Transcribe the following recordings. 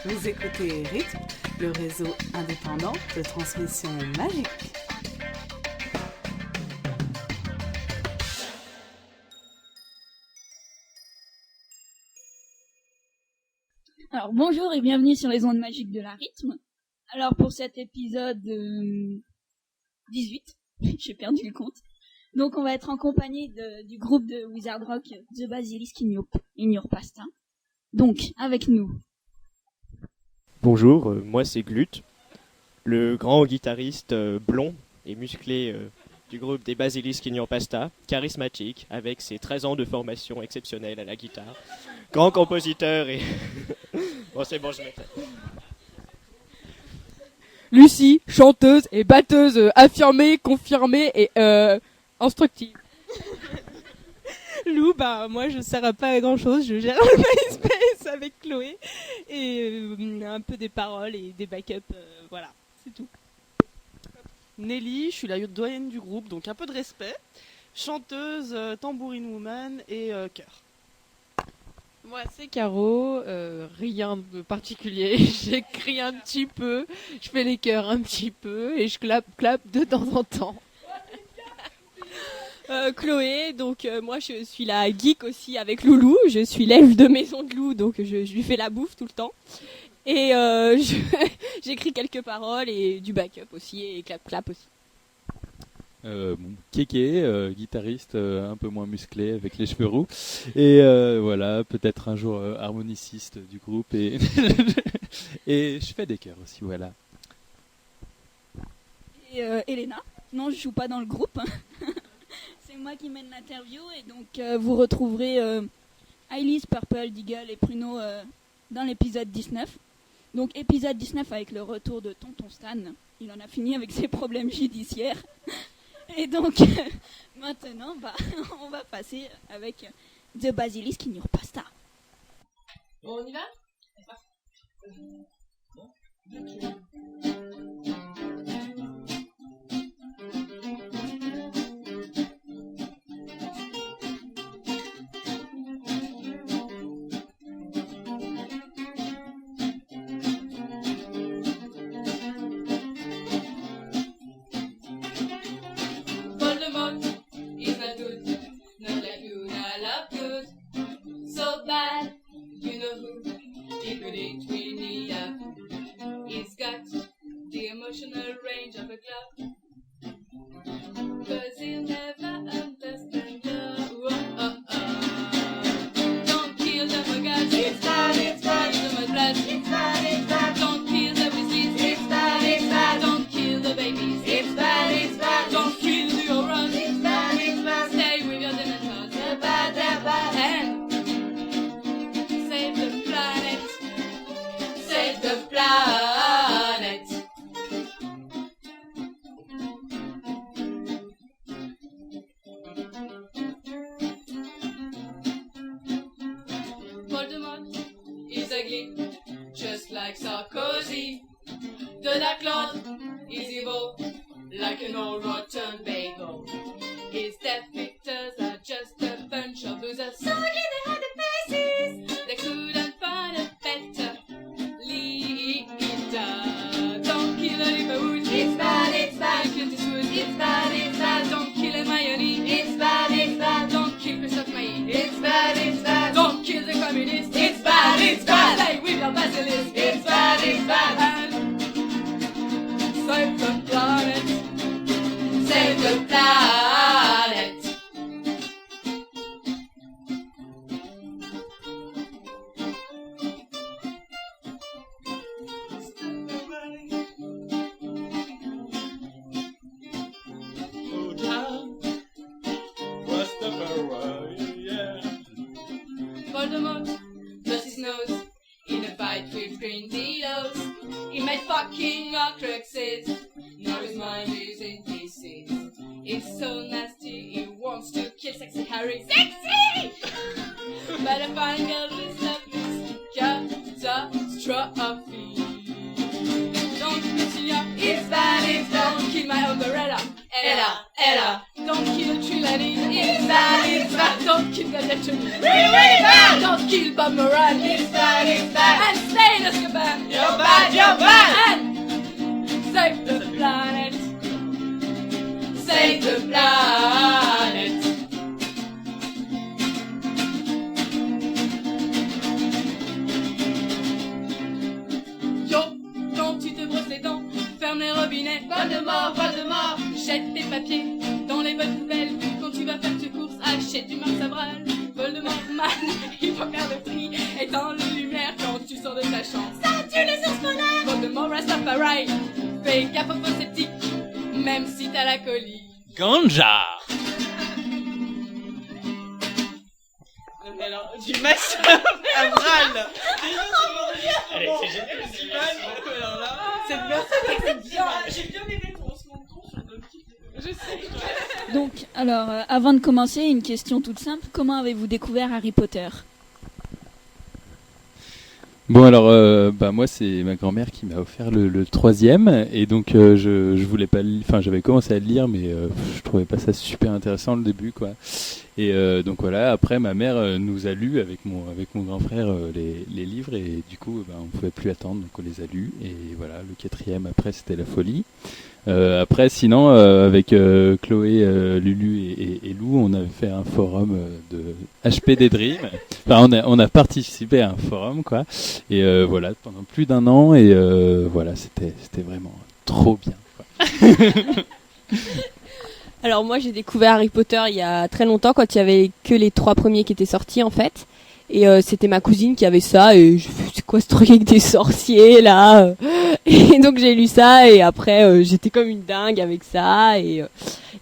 Vous écoutez Rythme, le réseau indépendant de transmission magique. Alors bonjour et bienvenue sur les ondes magiques de la rythme. Alors pour cet épisode 18, j'ai perdu le compte. Donc on va être en compagnie du groupe de Wizard Rock The Basilisk in Your Pasta. Donc avec nous. Bonjour, moi c'est Glut, le grand guitariste blond et musclé du groupe des Basilisk in Your Pasta, charismatique, avec ses 13 ans de formation exceptionnelle à la guitare, grand compositeur et... Bon c'est bon, je m'étais... Lucie, chanteuse et batteuse affirmée, confirmée et instructive. Lou, moi je sers à pas à grand chose, je gère le MySpace avec Chloé et un peu des paroles et des backups, voilà, c'est tout. Nelly, je suis la doyenne du groupe, donc un peu de respect, chanteuse, tambourine woman et chœur. Moi c'est Caro, rien de particulier, j'écris un petit peu, je fais les chœurs un petit peu et je clappe de temps en temps. Chloé, donc moi je suis la geek aussi avec Loulou, je suis l'elfe de maison de Lou, donc je lui fais la bouffe tout le temps. Et j'écris quelques paroles et du backup aussi et clap aussi. Kéké, guitariste un peu moins musclé avec les cheveux roux et voilà, peut-être un jour harmoniciste du groupe et et je fais des chœurs aussi, voilà. Et Elena, non je joue pas dans le groupe, c'est moi qui mène l'interview et donc vous retrouverez Ailis, Purple, Deagle et Pruno dans l'épisode 19. Donc épisode 19 avec le retour de Tonton Stan, il en a fini avec ses problèmes judiciaires. Et donc, maintenant, on va passer avec The Basilisk in Your Pasta. Bon, on y va ? Don't kill the little. Really bad. Don't Kill Bob Moran. He's bad, he's bad. And stay in Azkaban. You're bad, you're bad. And save the planet. Save the planet. Yo, quand tu te brosses les dents, ferme les robinets. Voldemort, Voldemort. Jette tes papiers dans les bonnes poubelles. Quand tu vas faire tes courses, achète du Mars Sabral. Voldemort man, il va faire le prix. Éteins les lumières quand tu sors de ta chambre. Ça tue les ours polaires. Voldemort Rastafari. Fais gaffe aux faux sceptiques, même si t'as la colique. Ganja. Alors, du mash-up à Bral. Allez, c'est génial. Alors là, cette personne, c'est bien. J'ai bien aimé ton haussement de ton sur le petit. Je sais. Donc, alors, avant de commencer, une question toute simple. Comment avez-vous découvert Harry Potter ? Bon alors, moi c'est ma grand-mère qui m'a offert le troisième et donc je voulais pas, j'avais commencé à le lire mais je trouvais pas ça super intéressant le début quoi. Et donc voilà, après ma mère nous a lu avec mon grand frère les livres et du coup on pouvait plus attendre donc on les a lus et voilà le quatrième après c'était la folie. Après sinon avec Chloé, Lulu et Lou on avait fait un forum de HPD Dream. Enfin on a participé à un forum quoi et voilà pendant plus d'un an et voilà c'était vraiment trop bien quoi. Alors moi j'ai découvert Harry Potter il y a très longtemps quand il y avait que les 3 premiers qui étaient sortis en fait. Et c'était ma cousine qui avait ça et je fais c'est quoi ce truc avec des sorciers là et donc j'ai lu ça et après j'étais comme une dingue avec ça et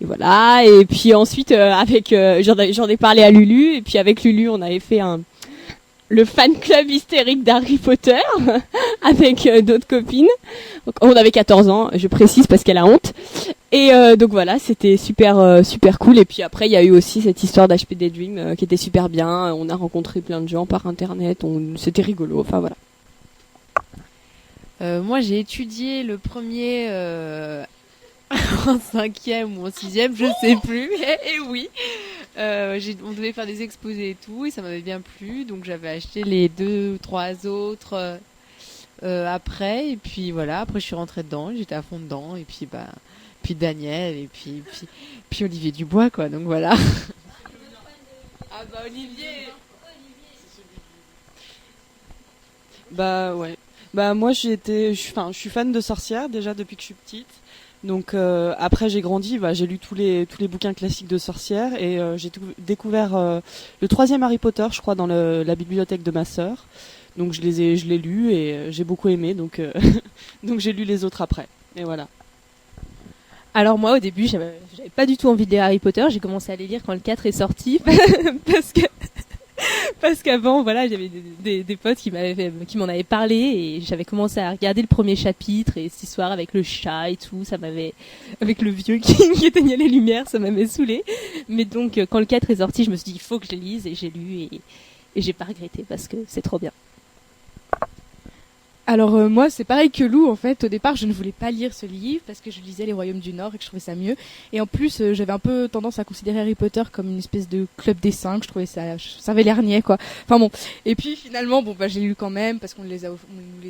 voilà et puis ensuite avec j'en ai parlé à Lulu et puis avec Lulu on avait fait le fan club hystérique d'Harry Potter avec d'autres copines. Donc, on avait 14 ans, je précise parce qu'elle a honte. Et donc voilà, c'était super cool. Et puis après, il y a eu aussi cette histoire d'HPD Dream qui était super bien. On a rencontré plein de gens par internet, c'était rigolo. Enfin voilà. Moi, j'ai étudié le premier en 5e ou en 6e, je sais plus. Et oui, on devait faire des exposés et tout, et ça m'avait bien plu. Donc j'avais acheté les 2 ou 3 autres après. Et puis voilà, après je suis rentrée dedans, j'étais à fond dedans. Et puis puis Daniel et puis Olivier Dubois quoi. Donc voilà. Ah bah Olivier. Bah ouais. Bah moi je suis fan de sorcières déjà depuis que je suis petite. Donc après j'ai grandi, j'ai lu tous les bouquins classiques de sorcières et j'ai découvert le 3e Harry Potter, je crois, dans la bibliothèque de ma sœur. Donc je l'ai lu et j'ai beaucoup aimé. Donc donc j'ai lu les autres après. Et voilà. Alors moi au début j'avais pas du tout envie de lire Harry Potter, j'ai commencé à les lire quand le 4 est sorti parce qu'avant voilà j'avais des potes qui m'en avaient parlé et j'avais commencé à regarder le premier chapitre et cette histoire avec le chat et tout, ça m'avait avec le vieux qui éteignait les lumières, ça m'avait saoulé. Mais donc quand le 4 est sorti, je me suis dit il faut que je les lise et j'ai lu et j'ai pas regretté parce que c'est trop bien. Alors moi c'est pareil que Lou en fait, au départ je ne voulais pas lire ce livre parce que je lisais Les Royaumes du Nord et que je trouvais ça mieux et en plus j'avais un peu tendance à considérer Harry Potter comme une espèce de club des 5, je trouvais ça avait l'air niais quoi. Enfin bon, et puis finalement j'ai lu quand même parce qu'on nous les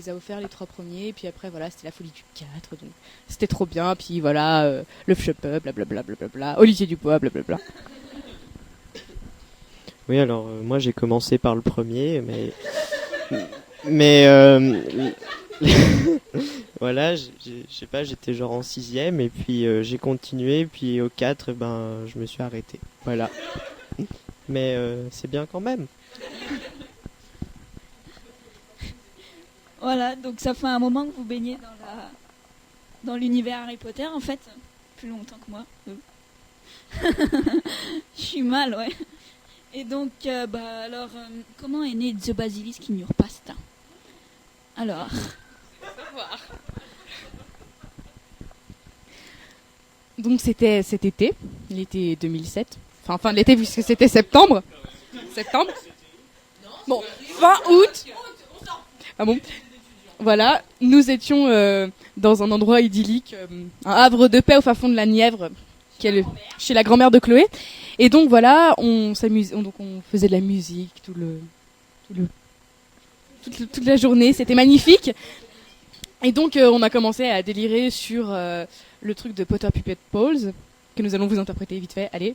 a offerts les 3 premiers et puis après voilà, c'était la folie du 4 donc c'était trop bien, puis voilà le Fluffeup, blablabla blablabla, Olivier Dubois blablabla. Oui, alors moi j'ai commencé par le premier, mais voilà, je sais pas, j'étais genre en 6e et puis j'ai continué, puis au 4, je me suis arrêté. Voilà. Mais c'est bien quand même. Voilà, donc ça fait un moment que vous baignez dans l'univers Harry Potter, en fait, plus longtemps que moi. Je suis mal, ouais. Et donc, comment est né The Basilisk in Your Pasta ? Alors. Donc c'était cet été, l'été 2007. Enfin l'été puisque c'était septembre. Bon, fin août. Ah bon. Voilà, nous étions dans un endroit idyllique, un havre de paix au fin fond de la Nièvre, chez la grand-mère de Chloé. Et donc voilà, on s'amuse, donc on faisait de la musique tout toute la journée, c'était magnifique. Et donc on a commencé à délirer sur le truc de Potter Puppet Pose, que nous allons vous interpréter vite fait, allez.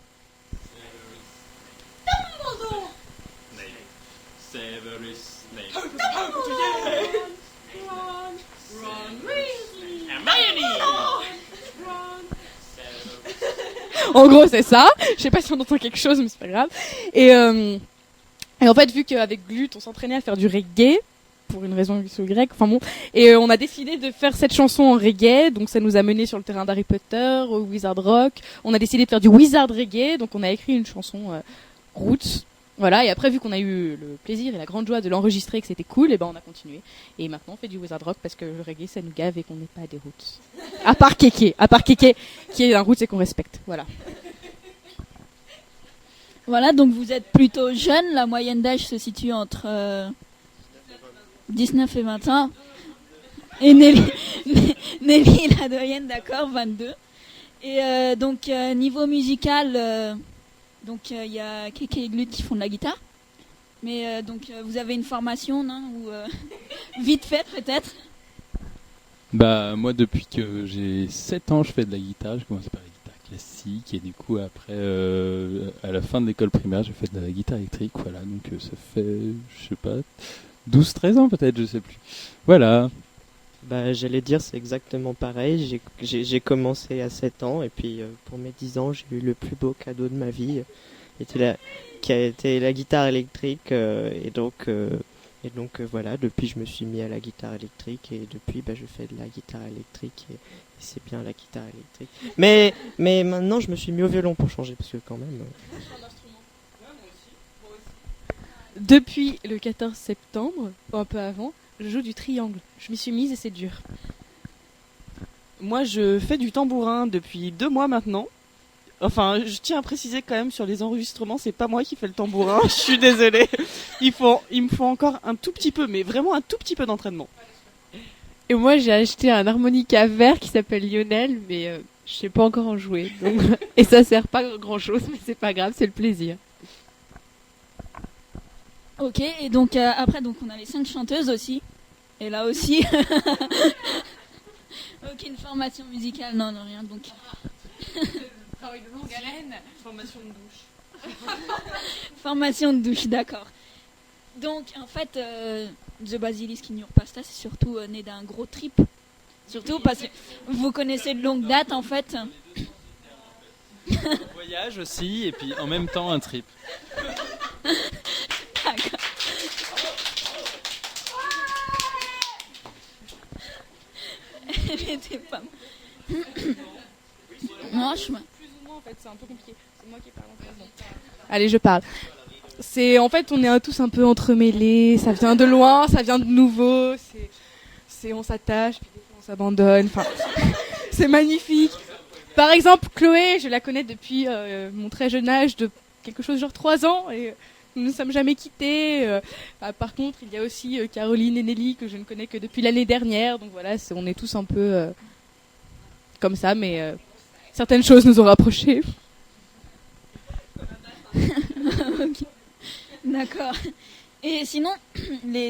En gros, c'est ça. Je sais pas si on entend quelque chose, mais c'est pas grave. Et en fait, vu qu'avec Glut, on s'entraînait à faire du reggae, pour une raison X ou Y, enfin bon, et on a décidé de faire cette chanson en reggae, donc ça nous a mené sur le terrain d'Harry Potter, au Wizard Rock. On a décidé de faire du Wizard Reggae, donc on a écrit une chanson Roots. Voilà, et après, vu qu'on a eu le plaisir et la grande joie de l'enregistrer, que c'était cool, et ben on a continué. Et maintenant, on fait du Wizard Rock parce que le reggae, ça nous gave et qu'on n'est pas des Roots. À part Kéké, qui est un Roots et qu'on respecte. Voilà. Voilà, donc vous êtes plutôt jeune, la moyenne d'âge se situe entre 19 et 20 ans. Et Nelly, la doyenne, d'accord, 22. Et donc, niveau musical, donc il y a Kéké et Glut qui font de la guitare. Mais donc, vous avez une formation, non? Ou vite fait, peut-être? Bah, moi, depuis que j'ai 7 ans, je fais de la guitare. J'ai commencé par la guitare classique et du coup, après, à la fin de l'école primaire, j'ai fait de la guitare électrique. Voilà, donc ça fait, je sais pas, 12-13 ans peut-être, je sais plus. Voilà. Bah, j'allais dire, c'est exactement pareil. J'ai commencé à 7 ans et puis pour mes 10 ans, j'ai eu le plus beau cadeau de ma vie, qui a été la guitare électrique. Et donc, voilà, depuis je me suis mis à la guitare électrique et depuis je fais de la guitare électrique et c'est bien la guitare électrique. Mais maintenant, je me suis mis au violon pour changer parce que quand même... Depuis le 14 septembre, ou un peu avant, je joue du triangle. Je m'y suis mise et c'est dur. Moi, je fais du tambourin depuis 2 mois maintenant. Enfin, je tiens à préciser quand même sur les enregistrements, c'est pas moi qui fais le tambourin. Je suis désolée. Il me faut encore un tout petit peu, mais vraiment un tout petit peu d'entraînement. Et moi, j'ai acheté un harmonica vert qui s'appelle Lionel, mais je sais pas encore en jouer. Donc... Et ça sert pas à grand chose, mais c'est pas grave, c'est le plaisir. Ok, et donc après, donc on a les 5 chanteuses aussi. Et là aussi, aucune formation musicale, non, rien. Donc Formation de douche. formation de douche, d'accord. Donc en fait, The Basilisk in Your Pasta, c'est surtout né d'un gros trip. Surtout parce que vous connaissez de longue date en fait. Un voyage aussi, et puis en même temps un trip. D'accord. Elle était pas... Non, je... Plus ou moins en fait, c'est un peu compliqué. C'est moi qui parle en fait. Allez, je parle. C'est en fait, on est tous un peu entremêlés. Ça vient de loin, ça vient de nouveau. C'est on s'attache, puis des fois on s'abandonne. Enfin, c'est magnifique. Par exemple, Chloé, je la connais depuis mon très jeune âge, de quelque chose genre 3 ans, et nous ne sommes jamais quittés. Par contre, il y a aussi Caroline et Nelly que je ne connais que depuis l'année dernière. Donc voilà, on est tous un peu comme ça, mais certaines choses nous ont rapprochés. Okay. D'accord. Et sinon,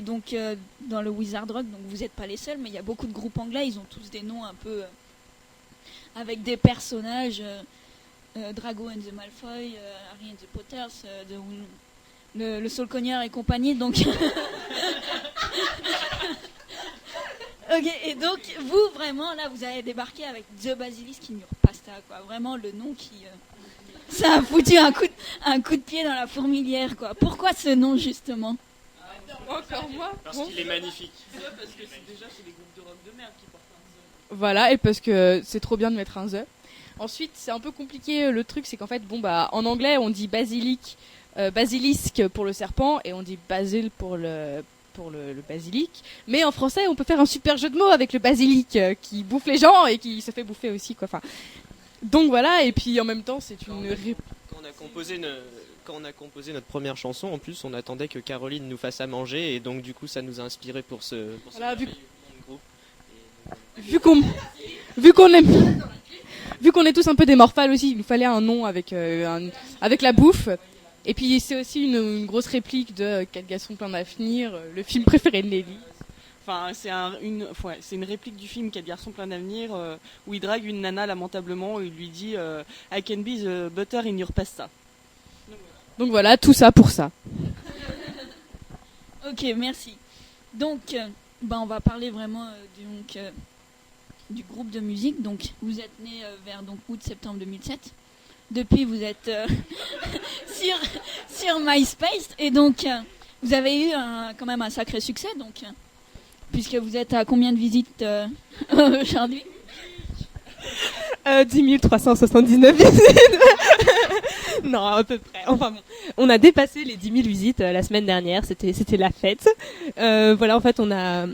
donc, dans le Wizard Rock, donc vous n'êtes pas les seuls, mais il y a beaucoup de groupes anglais, ils ont tous des noms un peu avec des personnages, Drago and the Malfoy, Harry and the Potters, le Saul Cognard et compagnie, donc... Ok, et donc vous, vraiment, là, vous avez débarqué avec The Basilisk in Your Pasta, quoi. Vraiment le nom qui... Ça a foutu un coup de pied dans la fourmilière, quoi. Pourquoi ce nom, justement? Encore moi. Parce qu'il est magnifique. Parce que c'est des groupes de rock de merde qui portent un Z. Voilà, et parce que c'est trop bien de mettre un The. Ensuite, c'est un peu compliqué, le truc, c'est qu'en fait, en anglais, on dit basilic, basilisque pour le serpent, et on dit basil pour le basilic. Mais en français, on peut faire un super jeu de mots avec le basilic qui bouffe les gens et qui se fait bouffer aussi, quoi. Enfin, donc voilà, et puis en même temps, c'est une... Quand on a composé notre première chanson, en plus, on attendait que Caroline nous fasse à manger, et donc du coup, ça nous a inspiré pour ce voilà, groupe. Vu qu'on est tous un peu des morphales aussi, il nous fallait un nom avec la bouffe. Et puis c'est aussi une grosse réplique de Quel garçon plein d'avenir, le film préféré de Nelly. Enfin, c'est une réplique du film Quel garçon plein d'avenir, où il drague une nana lamentablement et il lui dit I can be the butter in your pasta. Donc voilà, tout ça pour ça. Ok, merci. Donc, on va parler vraiment du groupe de musique. Donc, vous êtes né vers août-septembre 2007. Depuis, vous êtes sur MySpace. Et donc, vous avez eu quand même un sacré succès. Donc, puisque vous êtes à combien de visites aujourd'hui? 10 379 visites. Non, à peu près. Enfin bon, on a dépassé les 10 000 visites la semaine dernière. C'était la fête. Voilà, en fait, on a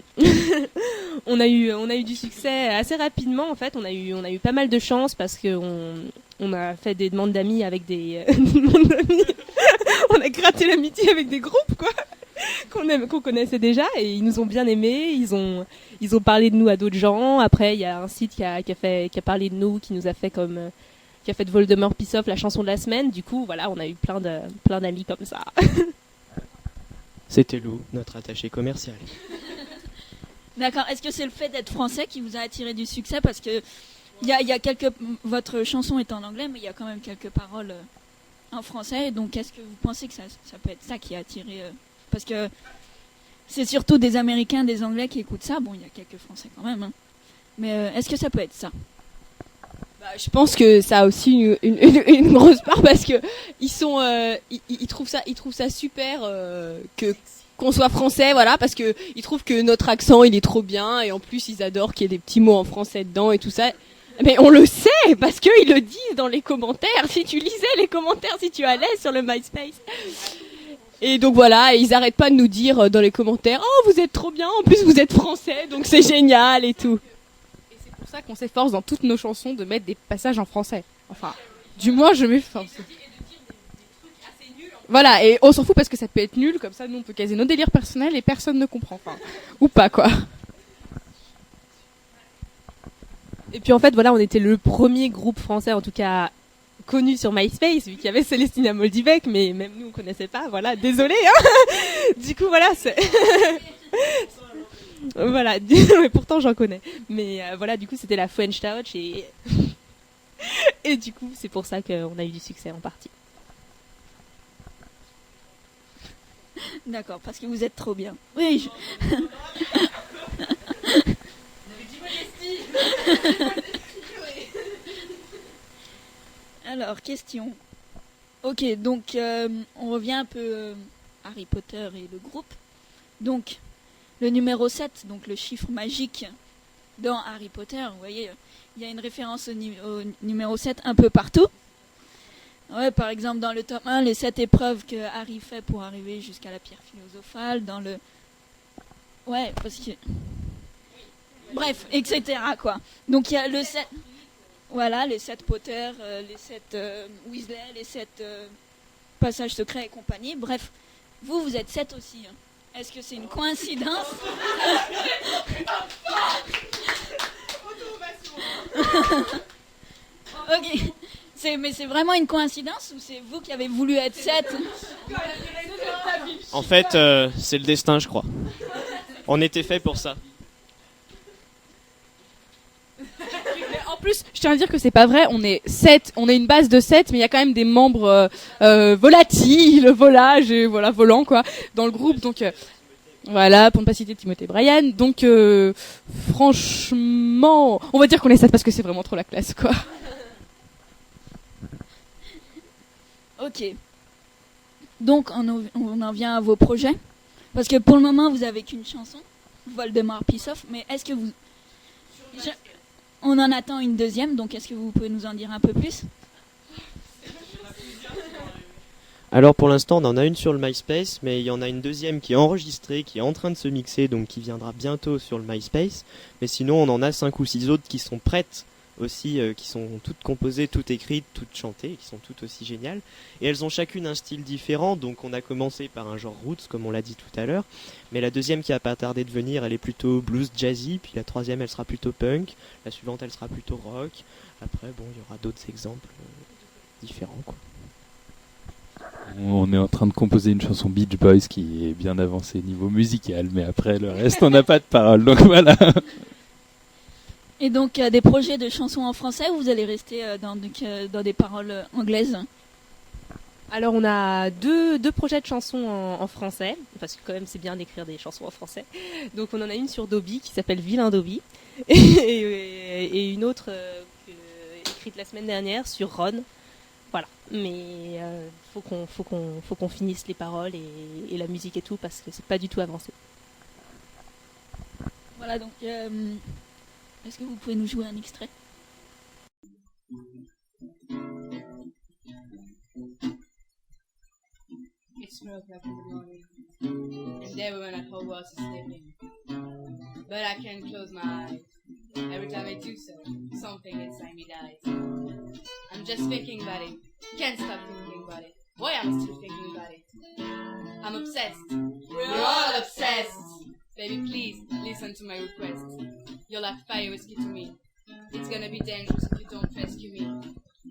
on a eu du succès assez rapidement. En fait, on a eu pas mal de chance parce que on a fait des demandes d'amis avec des demandes d'amis. On a gratté l'amitié avec des groupes, quoi, qu'on connaissait déjà, et ils nous ont bien aimés. Ils ont parlé de nous à d'autres gens. Après, il y a un site qui a parlé de nous, qui nous a fait qui a fait de Voldemort Piss Off la chanson de la semaine. Du coup, voilà, on a eu plein d'amis comme ça. C'était Lou, notre attaché commercial. D'accord. Est-ce que c'est le fait d'être français qui vous a attiré du succès? Parce que votre chanson est en anglais, mais il y a quand même quelques paroles en français. Donc, est-ce que vous pensez que ça peut être ça qui a attiré parce que c'est surtout des Américains, des Anglais qui écoutent ça. Bon, il y a quelques Français quand même. Hein. Mais est-ce que ça peut être ça? Je pense que ça a aussi une grosse part parce que ils trouvent ça super qu'on soit français, voilà, parce que ils trouvent que notre accent il est trop bien, et en plus ils adorent qu'il y ait des petits mots en français dedans et tout ça. Mais on le sait parce qu'ils le disent dans les commentaires. Si tu lisais les commentaires, si tu allais sur le MySpace. Et donc voilà, ils arrêtent pas de nous dire dans les commentaires, oh vous êtes trop bien, en plus vous êtes français, donc c'est génial et tout. C'est pour ça qu'on s'efforce dans toutes nos chansons de mettre des passages en français. Enfin, du moins je m'efforce. Voilà, et on s'en fout parce que ça peut être nul, comme ça nous on peut caser nos délires personnels et personne ne comprend. Enfin, ou pas quoi. Et puis en fait voilà, on était le premier groupe français en tout cas connu sur MySpace, vu qu'il y avait Célestina Moldivec, mais même nous on connaissait pas, voilà, désolé hein. Du coup voilà, c'est voilà, mais pourtant j'en connais. Mais voilà, du coup c'était la French Touch et du coup c'est pour ça qu'on a eu du succès en partie. D'accord, parce que vous êtes trop bien. Oui. Alors, question. Ok, donc on revient un peu Harry Potter et le groupe. Donc, le numéro 7, donc le chiffre magique dans Harry Potter, vous voyez, il y a une référence au numéro 7 un peu partout. Ouais, par exemple, dans le tome 1, les 7 épreuves que Harry fait pour arriver jusqu'à la pierre philosophale, dans le... Ouais, parce que... Bref, etc. quoi. Donc il y a le 7... Voilà, les 7 Potter, les 7 Weasley, les 7 passages secrets et compagnie. Bref, vous êtes 7 aussi. Hein. Est-ce que c'est une coïncidence? Ok. Mais c'est vraiment une coïncidence ou c'est vous qui avez voulu être 7? En fait, c'est le destin, je crois. On était fait pour ça. En plus, je tiens à dire que c'est pas vrai, on est 7, on est une base de 7, mais il y a quand même des membres volatiles, volages et voilà, volants quoi, dans le groupe, donc voilà, pour ne pas citer Timothée Brian, donc franchement, on va dire qu'on est 7 parce que c'est vraiment trop la classe quoi. Ok. Donc on en vient à vos projets, parce que pour le moment vous avez qu'une chanson, Voldemort Piss Off, mais est-ce que vous... On en attend une deuxième, donc est-ce que vous pouvez nous en dire un peu plus? Alors pour l'instant on en a une sur le MySpace, mais il y en a une deuxième qui est enregistrée, qui est en train de se mixer, donc qui viendra bientôt sur le MySpace. Mais sinon on en a 5 ou 6 autres qui sont prêtes aussi, qui sont toutes composées, toutes écrites, toutes chantées, qui sont toutes aussi géniales. Et elles ont chacune un style différent, donc on a commencé par un genre roots, comme on l'a dit tout à l'heure. Mais la deuxième qui a pas tardé de venir, elle est plutôt blues jazzy, puis la troisième elle sera plutôt punk, la suivante elle sera plutôt rock. Après bon, il y aura d'autres exemples différents quoi. On est en train de composer une chanson Beach Boys qui est bien avancée niveau musical, mais après le reste, on n'a pas de paroles, donc voilà. Et donc, des projets de chansons en français ou vous allez rester dans des paroles anglaises? Alors on a deux projets de chansons en français, parce que quand même c'est bien d'écrire des chansons en français. Donc on en a une sur Dobby qui s'appelle Vilain Dobby, et une autre écrite la semaine dernière sur Ron. Voilà, mais faut qu'on finisse les paroles et la musique et tout, parce que c'est pas du tout avancé. Voilà, donc est-ce que vous pouvez nous jouer un extrait? It smoke up in the morning, and there when I whole world's sleeping. But I can't close my eyes. Every time I do so, something inside me dies. I'm just thinking about it, can't stop thinking about it. Why I'm still thinking about it? I'm obsessed. We're all obsessed. Baby, please listen to my request. You're like fire whiskey to me. It's gonna be dangerous if you don't rescue me.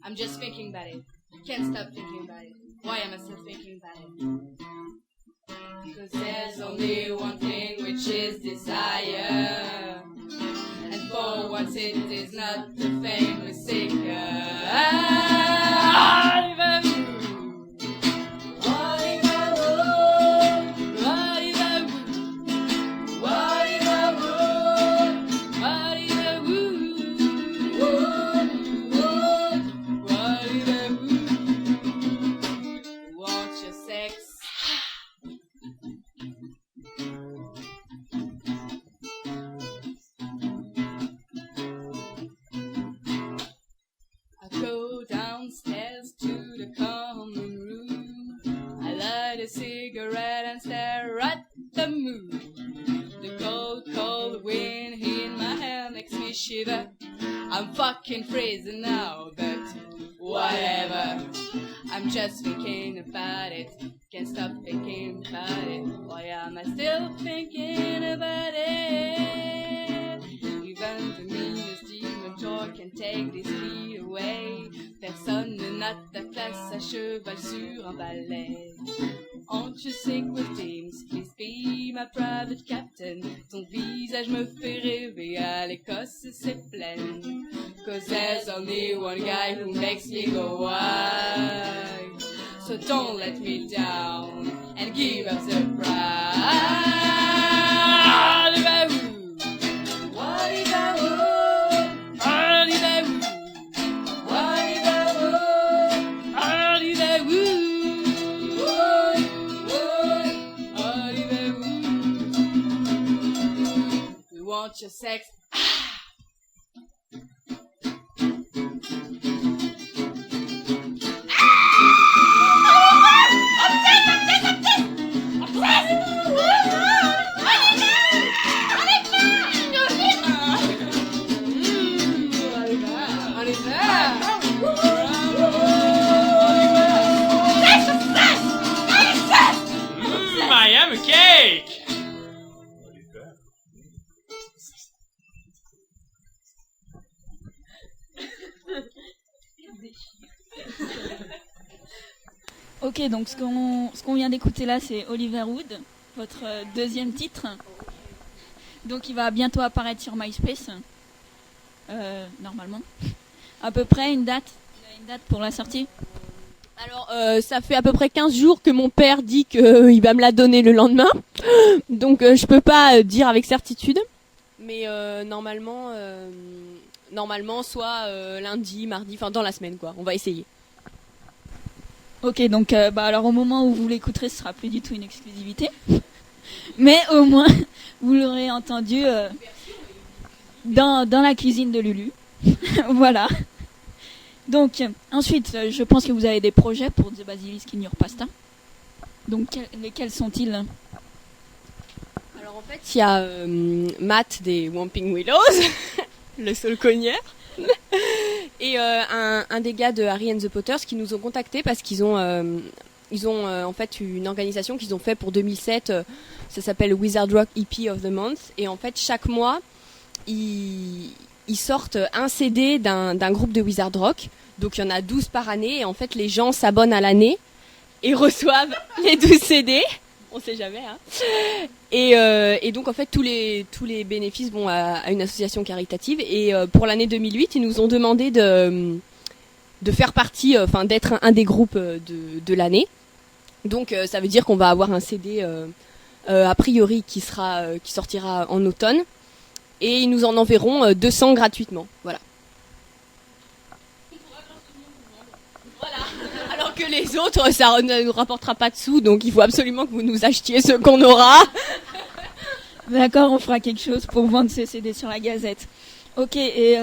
I'm just thinking about it, can't stop thinking about it. Why am I still thinking about it? Because there's only one thing, which is desire. And for once it is not the famous singer. Cigarette and stare at the moon. The cold, cold wind in my hair makes me shiver. I'm fucking freezing now, but whatever. I'm just thinking about it, can't stop thinking about it. Why am I still thinking about it? Even the meanest demon joy can take this fear away. Personne ne n'a ta place à cheval sur un balai. Aren't you sick with dreams? Please be my private captain. Ton visage me fait rêver, à l'Écosse c'est plein. Cause there's only one guy who makes me go wild. So don't let me down and give up the pride. Want your sex. Miami cake. Ok, donc ce qu'on vient d'écouter là, c'est Oliver Wood, votre deuxième titre. Donc il va bientôt apparaître sur MySpace, normalement. À peu près une date pour la sortie? Alors, ça fait à peu près 15 jours que mon père dit qu'il va me la donner le lendemain. Donc, je peux pas dire avec certitude. Mais normalement, soit lundi, mardi, enfin dans la semaine, quoi. On va essayer. Ok, donc alors au moment où vous l'écouterez, ce sera plus du tout une exclusivité. Mais au moins, vous l'aurez entendu dans la cuisine de Lulu. Voilà. Donc, ensuite, je pense que vous avez des projets pour The Basilisk in Your Pasta. Donc, lesquels sont-ils? Alors, en fait, il y a Matt des Whomping Willows, le seul cogneur, et un des gars de Harry and the Potters qui nous ont contactés parce qu'ils ont en fait une organisation qu'ils ont fait pour 2007. Ça s'appelle Wizard Rock EP of the Month. Et en fait, chaque mois, ils sortent un CD d'un groupe de Wizard Rock. Donc il y en a 12 par année et en fait les gens s'abonnent à l'année et reçoivent les 12 CD. On sait jamais, hein. Et donc en fait tous les bénéfices vont à une association caritative. Et pour l'année 2008, ils nous ont demandé de faire partie, d'être un des groupes de l'année. Donc ça veut dire qu'on va avoir un CD a priori qui sortira en automne. Et ils nous en enverront 200 gratuitement. Voilà. Alors que les autres, ça ne nous rapportera pas de sous, donc il faut absolument que vous nous achetiez ce qu'on aura. D'accord, on fera quelque chose pour vendre ces CD sur la Gazette. Ok, et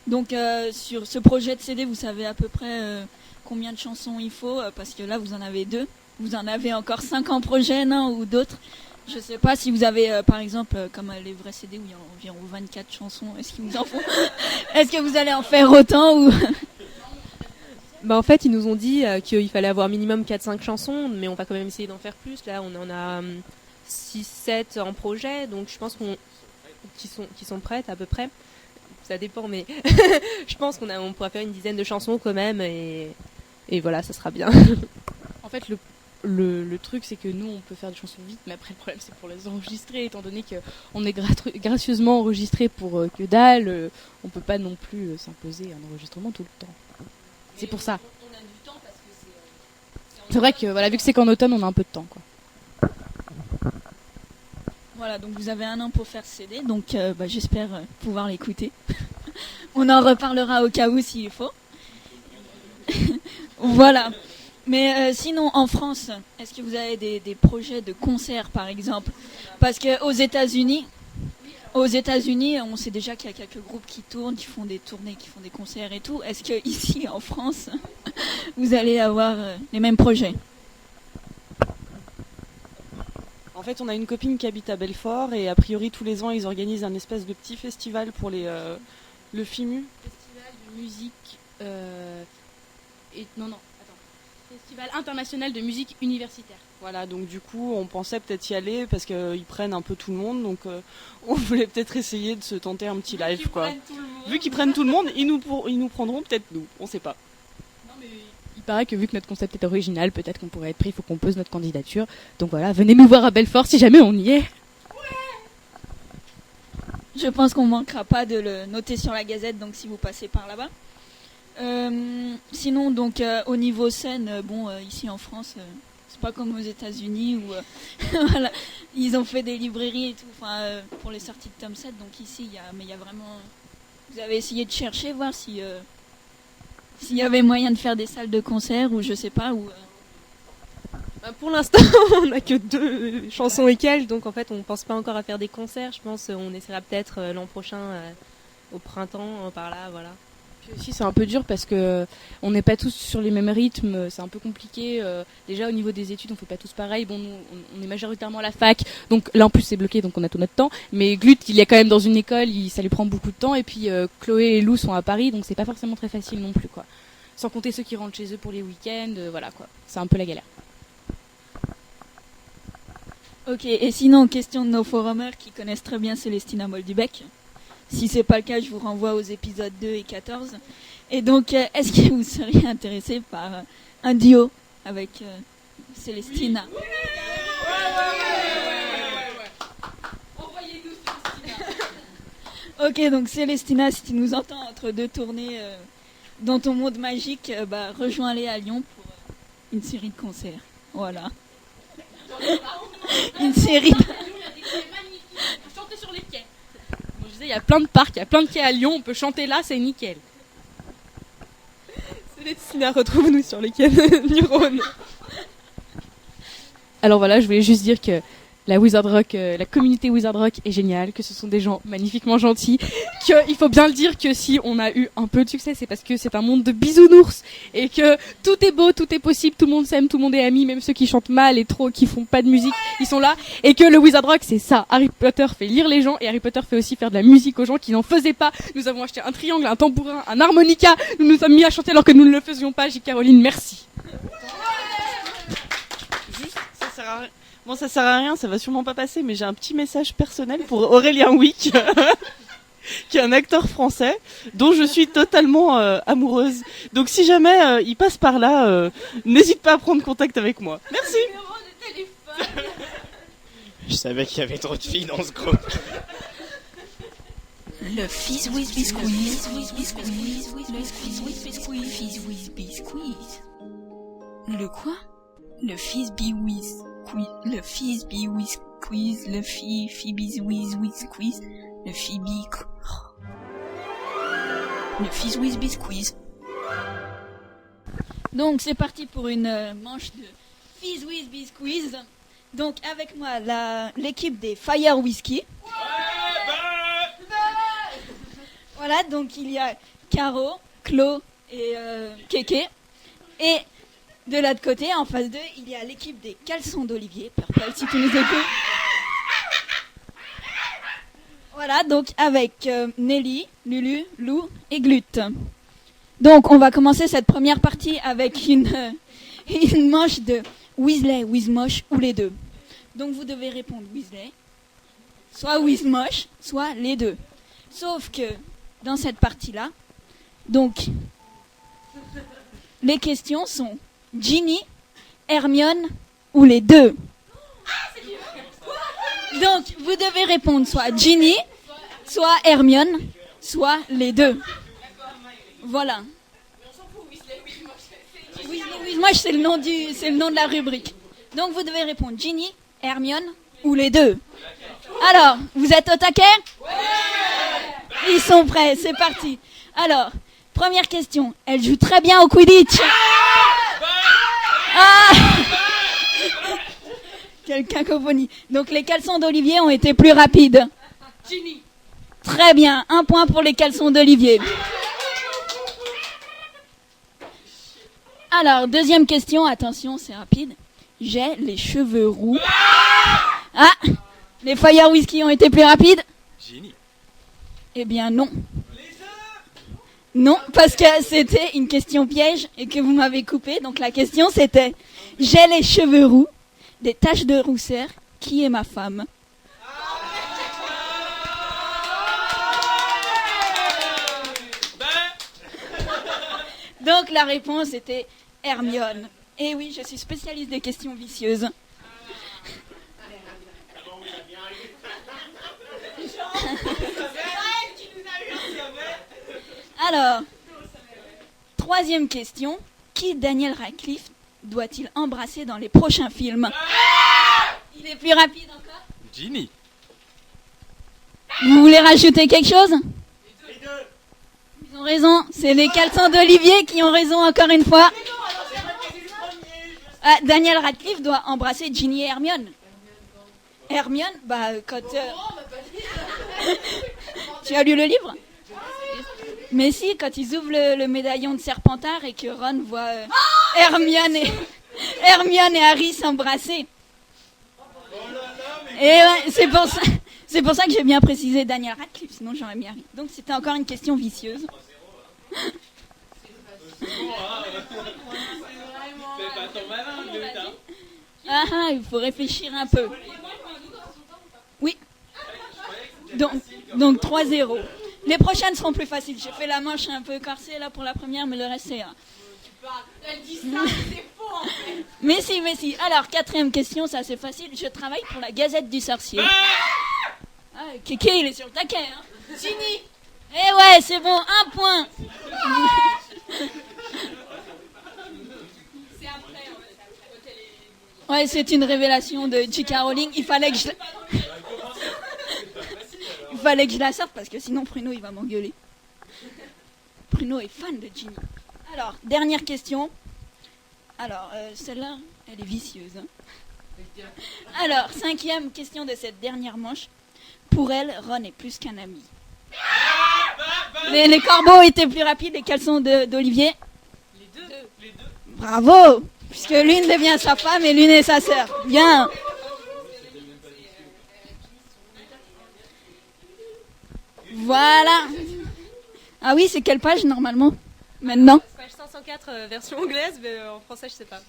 donc sur ce projet de CD, vous savez à peu près combien de chansons il faut, parce que là vous en avez 2. Vous en avez encore 5 en projet, non, ou d'autres. Je sais pas si vous avez, par exemple, comme les vrais CD où il y a environ 24 chansons, est-ce qu'ils vous en font? Est-ce que vous allez en faire autant ou... Bah en fait, ils nous ont dit qu'il fallait avoir minimum 4-5 chansons, mais on va quand même essayer d'en faire plus. Là, on en a 6-7 en projet, donc je pense qui sont prêtes à peu près. Ça dépend, mais je pense qu'on pourra faire une dizaine de chansons quand même, et voilà, ça sera bien. En fait, le truc, c'est que nous, on peut faire des chansons vite, mais après, le problème, c'est pour les enregistrer, étant donné qu'on est gracieusement enregistré pour que dalle, on peut pas non plus s'imposer un enregistrement tout le temps. C'est pour ça. On a du temps parce que c'est vrai que, voilà, vu que c'est qu'en automne, on a un peu de temps, quoi. Voilà, donc vous avez 1 an pour faire ce CD, donc j'espère pouvoir l'écouter. On en reparlera au cas où s'il faut. Voilà. Mais sinon, en France, est-ce que vous avez des projets de concerts, par exemple? Parce qu'aux États-Unis, on sait déjà qu'il y a quelques groupes qui tournent, qui font des tournées, qui font des concerts et tout. Est-ce que ici, en France, vous allez avoir les mêmes projets? En fait, on a une copine qui habite à Belfort et a priori tous les ans ils organisent un espèce de petit festival pour le FIMU. Festival de musique Festival international de musique universitaire. Voilà, donc du coup on pensait peut-être y aller parce qu'ils prennent un peu tout le monde, donc on voulait peut-être essayer de se tenter un petit live, quoi. Vu qu'ils prennent tout le monde, ils nous prendront peut-être nous, on sait pas. Non, mais il paraît que vu que notre concept est original, peut-être qu'on pourrait être pris, il faut qu'on pose notre candidature. Donc voilà, venez nous voir à Belfort si jamais on y est. Je pense qu'on manquera pas de le noter sur la Gazette, donc si vous passez par là-bas. Sinon, donc au niveau scène, ici en France, c'est pas comme aux États-Unis où voilà, ils ont fait des librairies et tout, pour les sorties de tome 7. Donc ici, il y a vraiment. Vous avez essayé de chercher, voir s'il y avait moyen de faire des salles de concert ou je sais pas où. Pour l'instant, on n'a que 2 chansons et quelques, donc en fait, on pense pas encore à faire des concerts. Je pense on essaiera peut-être l'an prochain, au printemps, par là, voilà. Puis aussi, c'est un peu dur parce que on n'est pas tous sur les mêmes rythmes, c'est un peu compliqué. Déjà, au niveau des études, on fait pas tous pareil. Bon, nous, on est majoritairement à la fac, donc là en plus c'est bloqué, donc on a tout notre temps. Mais Glut, il est quand même dans une école, ça lui prend beaucoup de temps. Et puis Chloé et Lou sont à Paris, donc c'est pas forcément très facile non plus, quoi. Sans compter ceux qui rentrent chez eux pour les week-ends, voilà quoi. C'est un peu la galère. Ok, et sinon, question de nos forumers qui connaissent très bien Célestina Moldubec. Si c'est pas le cas, je vous renvoie aux épisodes 2 et 14. Et donc, est-ce que vous seriez intéressé par un duo avec Célestina? Envoyez-nous Célestina. Ok, donc Célestina, si tu nous entends entre 2 tournées dans ton monde magique, rejoins-les à Lyon pour une série de concerts. Voilà. Une série de... Chanter sur les quais. Bon, je disais, il y a plein de parcs, il y a plein de quais à Lyon, on peut chanter là, c'est nickel. Célestina, retrouve-nous sur les quais du Rhône. Alors voilà, je voulais juste dire que la Wizard Rock, la communauté Wizard Rock est géniale, que ce sont des gens magnifiquement gentils, qu'il faut bien le dire que si on a eu un peu de succès, c'est parce que c'est un monde de bisounours et que tout est beau, tout est possible, tout le monde s'aime, tout le monde est ami, même ceux qui chantent mal et trop, qui font pas de musique, ils sont là, et que le Wizard Rock c'est ça. Harry Potter fait lire les gens et Harry Potter fait aussi faire de la musique aux gens qui n'en faisaient pas. Nous avons acheté un triangle, un tambourin, un harmonica, nous nous sommes mis à chanter alors que nous ne le faisions pas. J. Caroline, merci. Juste, ça sert à rien. Bon, ça sert à rien, ça va sûrement pas passer, mais j'ai un petit message personnel pour Aurélien Wick. qui est un acteur français dont je suis totalement amoureuse. Donc si jamais il passe par là, n'hésite pas à prendre contact avec moi. Merci. Je savais qu'il y avait trop de filles dans ce groupe. Le fizz whiz biscuit. Fizz whiz biscuit. Le quoi? Le fizz whiz quiz. Le fizz whiz quiz. Le fizz whiz quiz. Le fizz whiz biscuit. Donc c'est parti pour une manche de Fizz Whiz Biscuits. Donc avec moi l'équipe des Fire Whiskey. Voilà, donc il y a Caro, Clo et Kéké. Et de l'autre côté, en face d'eux, il y a l'équipe des Caleçons d'Olivier. Purple, si tu nous écoutes. Voilà, donc avec Nelly, Lulu, Lou et Glut. Donc on va commencer cette première partie avec une manche de Weasley, Wizmosh ou les deux. Donc vous devez répondre Weasley, soit Wizmosh, soit les deux. Sauf que dans cette partie-là, donc les questions sont Ginny, Hermione ou les deux. Donc vous devez répondre soit Ginny, soit Hermione, soit les deux. Voilà. Wizmosh, c'est le nom de la rubrique. Donc vous devez répondre Ginny, Hermione ou les deux. Alors, vous êtes au taquet? Ils sont prêts, c'est parti. Alors, première question. Elle joue très bien au Quidditch. Ah Quelle cacophonie. Donc les Caleçons d'Olivier ont été plus rapides. Ginny. Très bien, 1 point pour les Caleçons d'Olivier. Alors, deuxième question, attention, c'est rapide. J'ai les cheveux roux. Ah, les Fire Whiskey ont été plus rapides? Ginny. Eh bien non. Non, parce que c'était une question piège et que vous m'avez coupé. Donc la question c'était, j'ai les cheveux roux, des taches de rousseur, qui est ma femme? Donc la réponse était Hermione. Et oui, je suis spécialiste des questions vicieuses. Alors, troisième question. Qui Daniel Radcliffe doit-il embrasser dans les prochains films? Il est plus rapide encore? Ginny. Vous voulez rajouter quelque chose? Ils ont raison, c'est les Caleçons d'Olivier qui ont raison encore une fois. Daniel Radcliffe doit embrasser Ginny et Hermione. Hermione, quand... Tu as lu le livre? Mais si, quand ils ouvrent le médaillon de Serpentard et que Ron voit Hermione et Harry s'embrasser. Et ouais, c'est pour ça que j'ai bien précisé Daniel Radcliffe, sinon j'aurais mis Harry. Donc c'était encore une question vicieuse. Il faut réfléchir un peu. Oui. Donc 3-0. Les prochaines seront plus faciles. J'ai fait la manche un peu corsée là pour la première, mais le reste c'est... Elle dit ça, c'est faux en fait. Mais si. Alors, quatrième question, ça c'est facile. Je travaille pour la Gazette du Sorcier. Kéké, il est sur le taquet. Hein. Ginny. Eh ouais, c'est bon, 1 point. C'est après, en fait. Ouais, c'est une révélation de J.K. Rowling. Il fallait que je la sorte parce que sinon Pruno il va m'engueuler. Pruno est fan de Ginny. Alors, dernière question. Alors, celle-là, elle est vicieuse. Hein. Alors, 5e question de cette dernière manche. Pour elle, Ron est plus qu'un ami. Les corbeaux étaient plus rapides, les Caleçons d'Olivier. Les deux. Bravo. Puisque l'une devient sa femme et l'une est sa sœur. Bien. Voilà. Ah oui, c'est quelle page normalement? Maintenant? Page 504 version anglaise, mais en français je sais pas.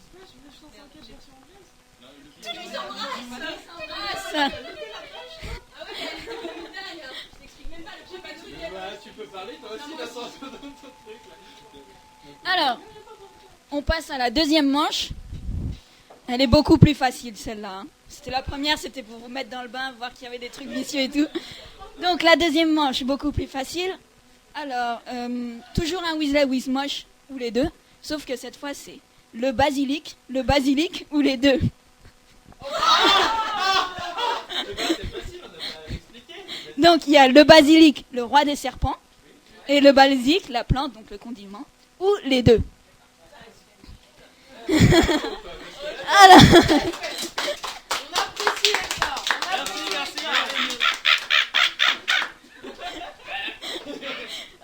Tu lui embrasses. Ça. Alors, on passe à la deuxième manche. Elle est beaucoup plus facile, celle-là. Hein. C'était la première, c'était pour vous mettre dans le bain, voir qu'il y avait des trucs vicieux et tout. Donc, la deuxième manche, beaucoup plus facile. Alors, toujours un Weasley with moche, ou les deux. Sauf que cette fois, c'est le basilic ou les deux. Donc, il y a le basilic, le roi des serpents, et le basilic, la plante, donc le condiment, ou les deux. Alors...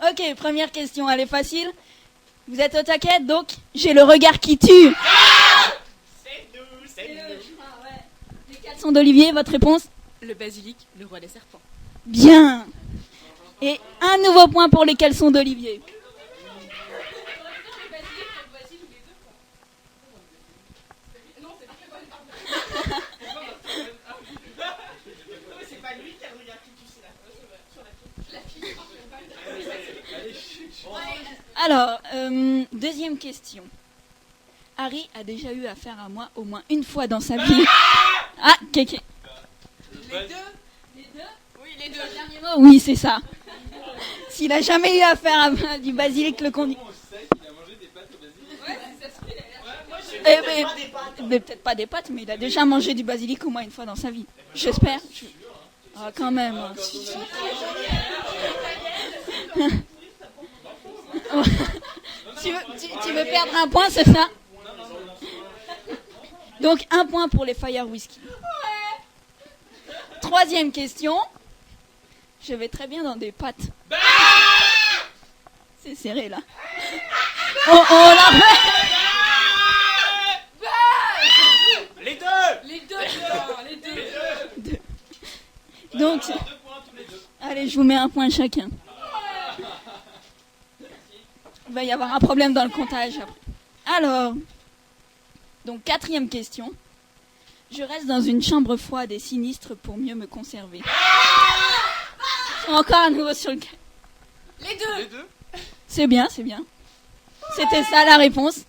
Ok, première question, elle est facile. Vous êtes au taquet, donc j'ai le regard qui tue. C'est nous. Les caleçons d'Olivier, votre réponse? Le basilic, le roi des serpents. Bien. Et un nouveau point pour les caleçons d'Olivier. Alors, deuxième question. Harry a déjà eu affaire à moi au moins une fois dans sa vie. Ah, Kéké. Les deux? Oui, les deux. Dernier mot? Oui, c'est ça. S'il a jamais eu affaire à du basilic, le condiment. Mais peut-être pas des pâtes, mais il a déjà mangé du basilic au moins une fois dans sa vie. J'espère. Ah, quand même. Tu veux perdre un point, c'est ça? Donc, un point pour les Fire Whisky. Troisième question. Je vais très bien dans des pâtes. C'est serré, là. On la refait. Les deux. Donc, allez, je vous mets un point chacun. Il va y avoir un problème dans le comptage après. Alors, donc quatrième question. Je reste dans une chambre froide et sinistre pour mieux me conserver. Encore un nouveau sur le... Les deux. C'est bien, c'est bien. C'était ça la réponse.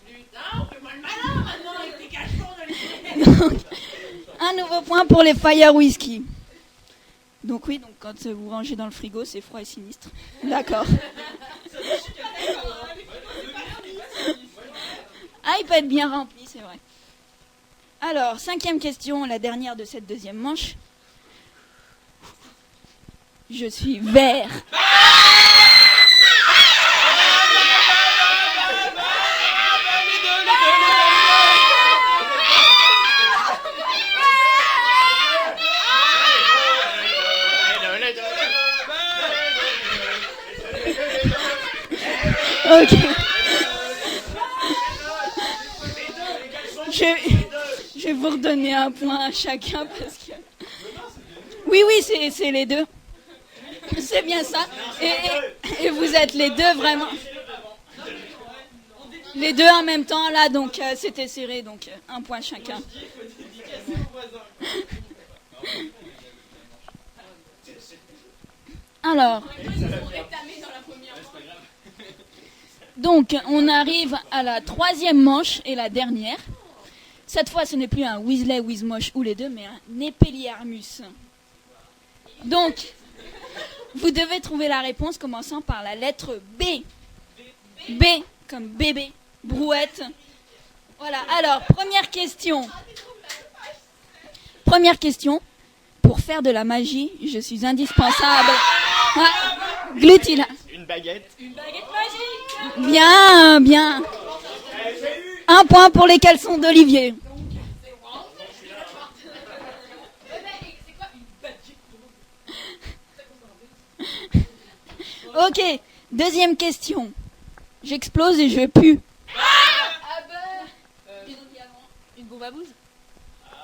Putain, on fait mal malin maintenant avec tes caleçons Donc, un nouveau point pour les Fire Whisky. Donc oui, donc quand vous rangez dans le frigo, c'est froid et sinistre. D'accord. Ah, il peut être bien rempli, c'est vrai. Alors, cinquième question, la dernière de cette deuxième manche. Je suis vert. Ok. Je vais vous redonner un point à chacun parce que... Oui, c'est les deux. C'est bien ça. Et vous êtes les deux vraiment. Les deux en même temps là, donc c'était serré, donc un point chacun. Alors... Donc, on arrive à la troisième manche et la dernière. Cette fois, ce n'est plus un Weasley, Wizmosh ou les deux, mais un Epelliarmus. Donc, vous devez trouver la réponse commençant par la lettre B. B comme bébé, brouette. Voilà, alors, première question. Pour faire de la magie, je suis indispensable. Ah, Glutila. Une baguette. Magique. Bien. Un point pour les caleçons d'Olivier. Ok, deuxième question. J'explose et je pue. Une bombe à bouse.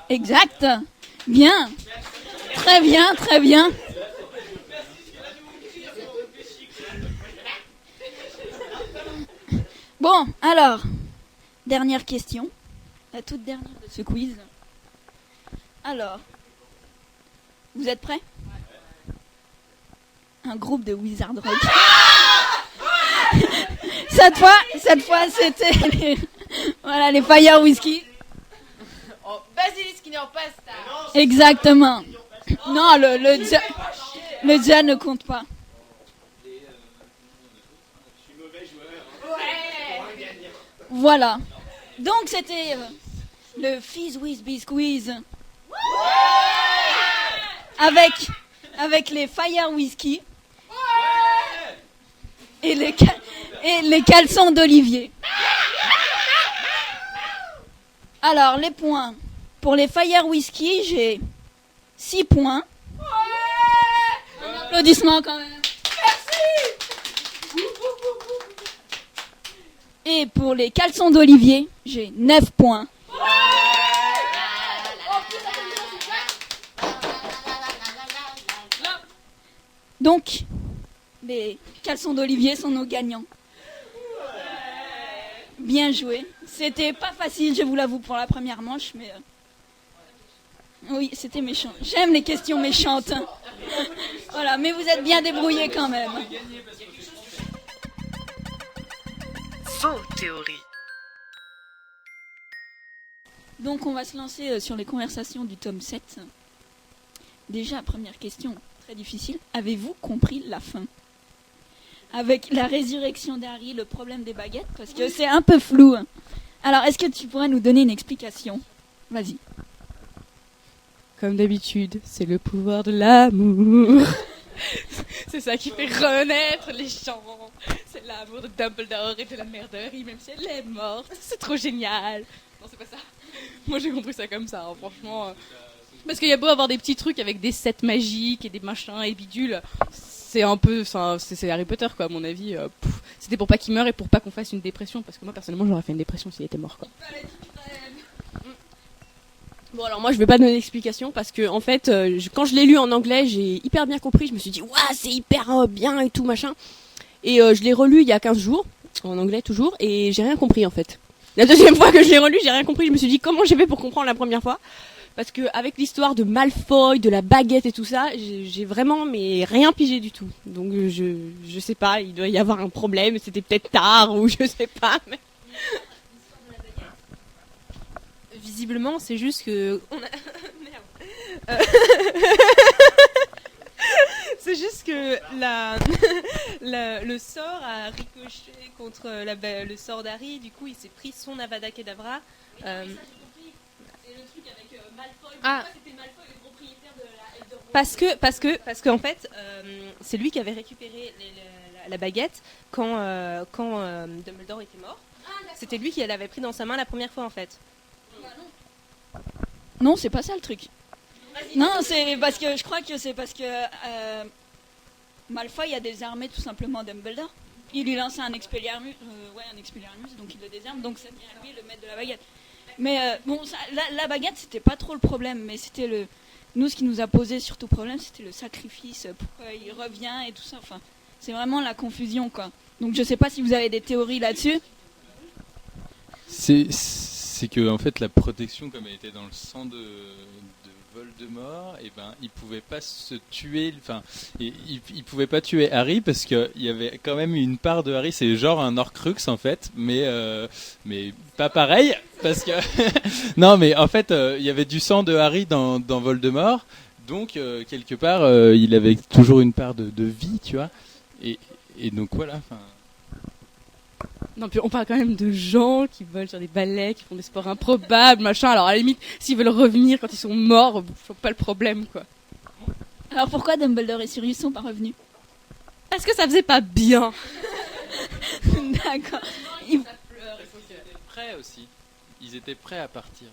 Exact. Bien. Très bien. Bon, alors, dernière question. La toute dernière de ce quiz. Alors, vous êtes prêts ? un groupe de wizard rock. Cette fois, c'était les Fire Whiskey. Oh, Basilisk qui n'est en pasta. Exactement. Non, le dia ne compte pas. Voilà. Donc c'était le Fizz Whiz Squeeze avec les Fire Whiskey et les caleçons d'Olivier. Alors les points pour les Fire Whiskey, j'ai 6 points. Un applaudissement quand même. Et pour les caleçons d'Olivier, j'ai 9 points. Donc, les caleçons d'Olivier sont nos gagnants. Bien joué. C'était pas facile, je vous l'avoue, pour la première manche, mais... Oui, c'était méchant. J'aime les questions méchantes. Voilà, mais vous êtes bien débrouillés quand même. Faux théorie. Donc on va se lancer sur les conversations du tome 7. Déjà, première question, très difficile. Avez-vous compris la fin? Avec la résurrection d'Harry, le problème des baguettes, parce que c'est un peu flou. Alors, est-ce que tu pourrais nous donner une explication? Vas-y. Comme d'habitude, c'est le pouvoir de l'amour. C'est ça qui fait renaître les gens. C'est l'amour de Dumbledore et de la mère de Harry, même si elle est morte. C'est trop génial. Non, c'est pas ça. Moi, j'ai compris ça comme ça, hein, franchement. Parce qu'il y a beau avoir des petits trucs avec des sets magiques et des machins et bidules. C'est un peu... C'est Harry Potter, quoi, à mon avis. C'était pour pas qu'il meure et pour pas qu'on fasse une dépression. Parce que moi, personnellement, j'aurais fait une dépression s'il était mort, quoi. Bon, alors moi je vais pas donner d'explication parce que en fait quand je l'ai lu en anglais j'ai hyper bien compris, je me suis dit waouh c'est hyper bien et tout machin, et je l'ai relu il y a 15 jours en anglais toujours et j'ai rien compris en fait. La deuxième fois que je l'ai relu j'ai rien compris, je me suis dit comment j'ai fait pour comprendre la première fois, parce que avec l'histoire de Malfoy, de la baguette et tout ça, j'ai vraiment mais rien pigé du tout, donc je sais pas, il doit y avoir un problème, c'était peut-être tard ou je sais pas mais... Visiblement, c'est juste que... C'est juste que le sort a ricoché contre le sort d'Harry, du coup il s'est pris son Avada Kedavra. C'est le truc avec Malfoy. Pourquoi c'était Malfoy le propriétaire de la Elder Parce que en fait, c'est lui qui avait récupéré la baguette quand Dumbledore était mort. C'était lui qui l'avait pris dans sa main la première fois en fait. Non, c'est pas ça le truc. Non, c'est parce que je crois que c'est parce que Malfoy a désarmé tout simplement Dumbledore. Il lui lançait un Expelliarmus, donc il le désarme, donc ça devient lui le maître de la baguette. Mais bon, ça, la baguette c'était pas trop le problème, mais c'était nous ce qui nous a posé surtout problème, c'était le sacrifice, pourquoi il revient et tout ça. Enfin, c'est vraiment la confusion quoi. Donc je sais pas si vous avez des théories là-dessus. C'est que en fait la protection, comme elle était dans le sang de Voldemort, et ben il pouvait pas se tuer, enfin il pouvait pas tuer Harry parce qu'il y avait quand même une part de Harry, c'est genre un Horcrux en fait, mais pas pareil parce que non mais en fait il y avait du sang de Harry dans Voldemort, donc quelque part il avait toujours une part de vie, tu vois, et donc voilà. Non, puis on parle quand même de gens qui volent sur des balais, qui font des sports improbables, machin. Alors à la limite, s'ils veulent revenir quand ils sont morts, je vois pas le problème, quoi. Alors pourquoi Dumbledore et Sirius sont pas revenus? Parce que ça faisait pas bien. D'accord. Ils étaient prêts aussi. Ils étaient prêts à partir.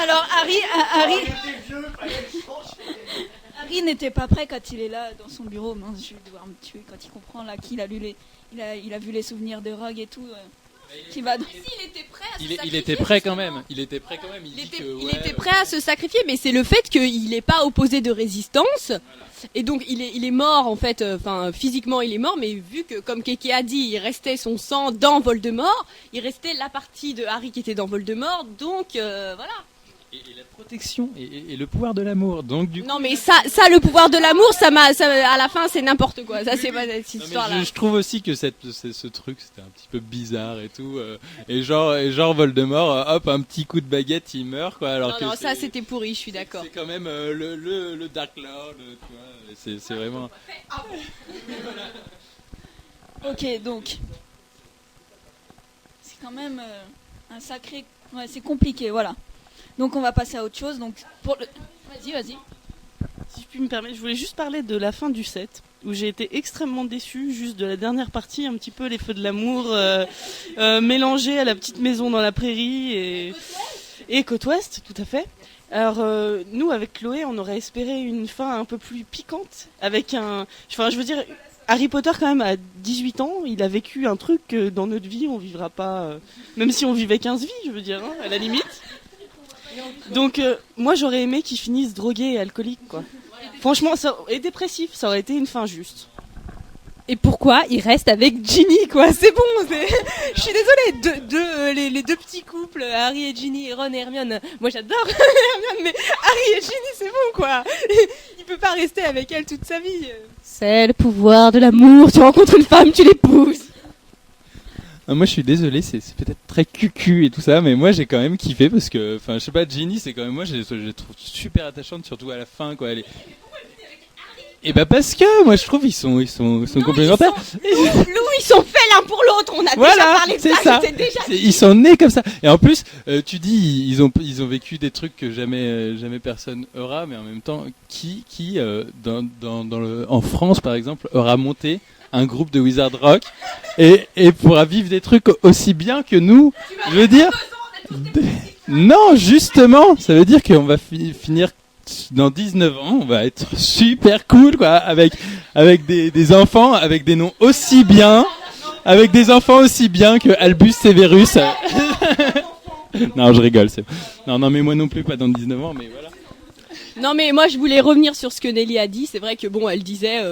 Alors Harry n'était pas prêt quand il est là dans son bureau. Mince, je vais devoir me tuer quand il comprend là qu'il a lu il a vu les souvenirs de Rogue et tout. Qui va... Il était prêt quand même. Il était prêt quand même. Il était prêt à se sacrifier, mais c'est le fait qu'il n'est pas opposé de résistance. Voilà. Et donc il est mort en fait. Enfin physiquement il est mort, mais vu que comme Keke a dit, il restait son sang dans Voldemort, il restait la partie de Harry qui était dans Voldemort. Donc voilà. Et la protection et le pouvoir de l'amour. Donc du coup, Non mais ça le pouvoir de l'amour, ça à la fin c'est n'importe quoi. Ça c'est pas cette non, mais histoire-là. je trouve aussi que ce truc c'était un petit peu bizarre et tout. Et genre Voldemort, hop, un petit coup de baguette, il meurt quoi. Alors que Non, ça c'était pourri, je suis d'accord. c'est quand même le Dark Lord, tu vois. C'est vraiment. Ok, donc c'est quand même un sacré. Ouais, c'est compliqué, voilà. Donc on va passer à autre chose. Donc vas-y. Si je puis me permettre, je voulais juste parler de la fin du set, où j'ai été extrêmement déçue, juste de la dernière partie, un petit peu les feux de l'amour mélangés à la petite maison dans la prairie et Côte Ouest, tout à fait. Alors nous, avec Chloé, on aurait espéré une fin un peu plus piquante, avec je veux dire, Harry Potter quand même à 18 ans, il a vécu un truc que dans notre vie on vivra pas, même si on vivait 15 vies, je veux dire, hein, à la limite. Donc moi j'aurais aimé qu'il finisse drogué et alcoolique quoi. Franchement, et dépressif, ça aurait été une fin juste. Et pourquoi il reste avec Ginny quoi? C'est bon, je suis désolée. Les deux petits couples, Harry et Ginny, Ron et Hermione. Moi j'adore Hermione, mais Harry et Ginny c'est bon quoi. Il peut pas rester avec elle toute sa vie. C'est le pouvoir de l'amour. Tu rencontres une femme, tu l'épouses. Moi je suis désolé, c'est peut-être très cucu et tout ça, mais moi j'ai quand même kiffé parce que, enfin je sais pas, Ginny c'est quand même, moi je la trouve super attachante, surtout à la fin quoi. Et bah parce que moi je trouve ils sont complémentaires. Lou, ils sont faits l'un pour l'autre. On a déjà parlé de ça. Ils sont nés comme ça. Et en plus, tu dis ils ont vécu des trucs que jamais personne aura, mais en même temps, qui en France par exemple aura monté un groupe de Wizard Rock et pourra vivre des trucs aussi bien que nous. Je veux dire, non justement, ça veut dire qu'on va finir. Dans 19 ans, on va être super cool quoi, avec des enfants, avec des noms aussi bien, avec des enfants aussi bien que Albus Severus. Non, je rigole. Non, mais moi non plus, pas dans 19 ans, mais voilà. Non mais moi je voulais revenir sur ce que Nelly a dit. C'est vrai que bon, elle disait